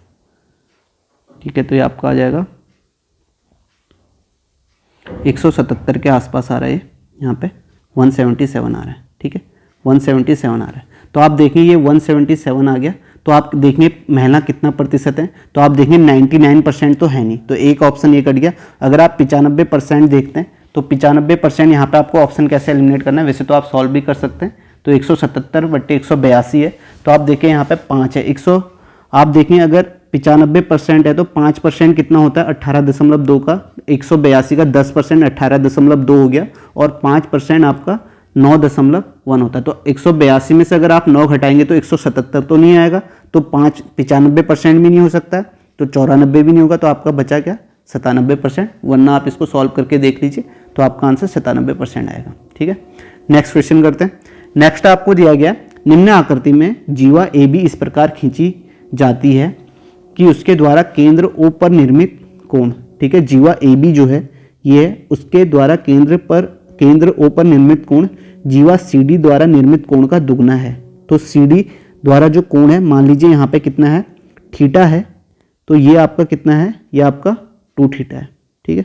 ठीक है, तो ये आपका आ जाएगा 177 के आसपास आ रहा है, यहाँ पे 177 आ रहा है। ठीक है, 177 आ रहा है। तो आप देखें ये 177 आ गया, तो आप देखेंगे महिला कितना प्रतिशत है, तो आप देखेंगे 99% तो है नहीं, तो एक ऑप्शन ये कट गया। अगर आप 95% देखते हैं तो 95% यहाँ पे आपको ऑप्शन कैसे एलिमिनेट करना है, वैसे तो आप सॉल्व भी कर सकते हैं। तो 177/182 है, तो आप देखें यहाँ पे 5 है, 100, आप देखें अगर 95% है तो 5% कितना होता है, 18.2 का, 182 का 10% 18.2 हो गया और 5% आपका 9.1 होता है। तो 182 में से अगर आप 9 घटाएंगे तो 177 तो नहीं आएगा, तो 95% भी नहीं हो सकता है, तो 94 भी नहीं होगा, तो आपका बचा क्या, 97%। वरना आप इसको सॉल्व करके देख लीजिए तो आपका आंसर 97% आएगा। ठीक है, नेक्स्ट क्वेश्चन करते हैं। नेक्स्ट आपको दिया गया, निम्न आकृति में जीवा ए बी इस प्रकार खींची जाती है कि उसके द्वारा केंद्र ओ पर निर्मित कोण, ठीक है, जीवा ए बी जो है ये है, उसके द्वारा केंद्र ओ पर निर्मित कोण जीवा सी डी द्वारा निर्मित कोण का दुगना है। तो सी डी द्वारा जो कोण है, मान लीजिए यहाँ पे कितना है, थीटा है, तो ये आपका कितना है, ये आपका 2 थीटा है। ठीक है,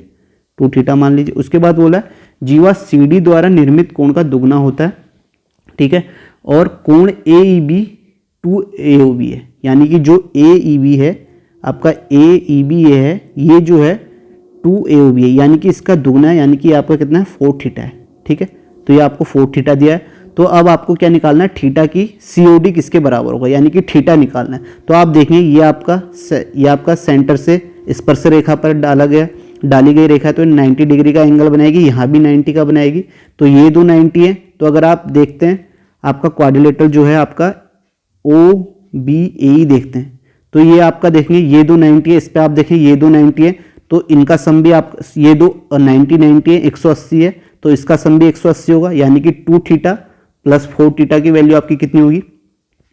2 थीटा मान लीजिए। उसके बाद बोला जीवा सी डी द्वारा निर्मित कोण का दुगना होता है। ठीक है, और कोण ए ई बी 2 ए ओ बी है, यानी कि जो ए ई बी है आपका, ए ई बी ये है, ये जो है 2 ए ओ बी है, यानी कि इसका दुगना है, यानी कि आपका कितना है, 4 थीटा है। ठीक है, तो ये आपको 4 थीटा दिया है। तो अब आपको क्या निकालना है, थीटा की COD किसके बराबर होगा, यानी कि थीटा निकालना है। तो आप देखेंगे ये आपका सेंटर से स्पर्श रेखा पर डाली गई रेखा है, तो 90 डिग्री का एंगल बनाएगी, यहाँ भी 90 का बनाएगी, तो ये दो 90 है। तो अगर आप देखते हैं आपका क्वाड्रिलेटरल जो है आपका OBAE देखते हैं, तो ये आपका देखेंगे ये दो 90 है, इस पर आप देखें ये दो 90 है, तो इनका सम भी आप, ये दो 90 है, 180 है, तो इसका सम भी 180 होगा, यानी कि 2 थीटा प्लस 4 थीटा की वैल्यू आपकी कितनी होगी,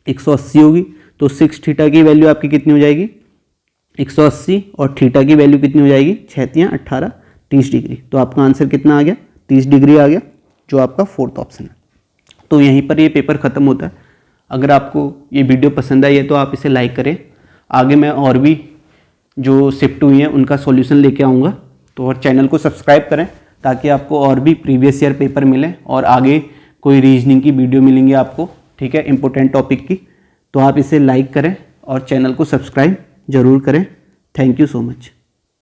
180 होगी। तो 6 थीटा की वैल्यू आपकी कितनी हो जाएगी, 180, और थीटा की वैल्यू कितनी हो जाएगी, 6 × 18 30 डिग्री। तो आपका आंसर कितना आ गया, 30 डिग्री आ गया, जो आपका 4th ऑप्शन है। तो यहीं पर ये पेपर ख़त्म होता है। अगर आपको ये वीडियो पसंद आई है तो आप इसे लाइक करें। आगे मैं और भी जो शिफ्ट हुई हैं उनका सॉल्यूशन लेके आऊँगा, तो और चैनल को सब्सक्राइब करें ताकि आपको और भी प्रीवियस ईयर पेपर मिले और आगे कोई रीजनिंग की वीडियो मिलेंगी आपको, ठीक है, इंपॉर्टेंट टॉपिक की। तो आप इसे लाइक करें और चैनल को सब्सक्राइब ज़रूर करें। Thank you so much.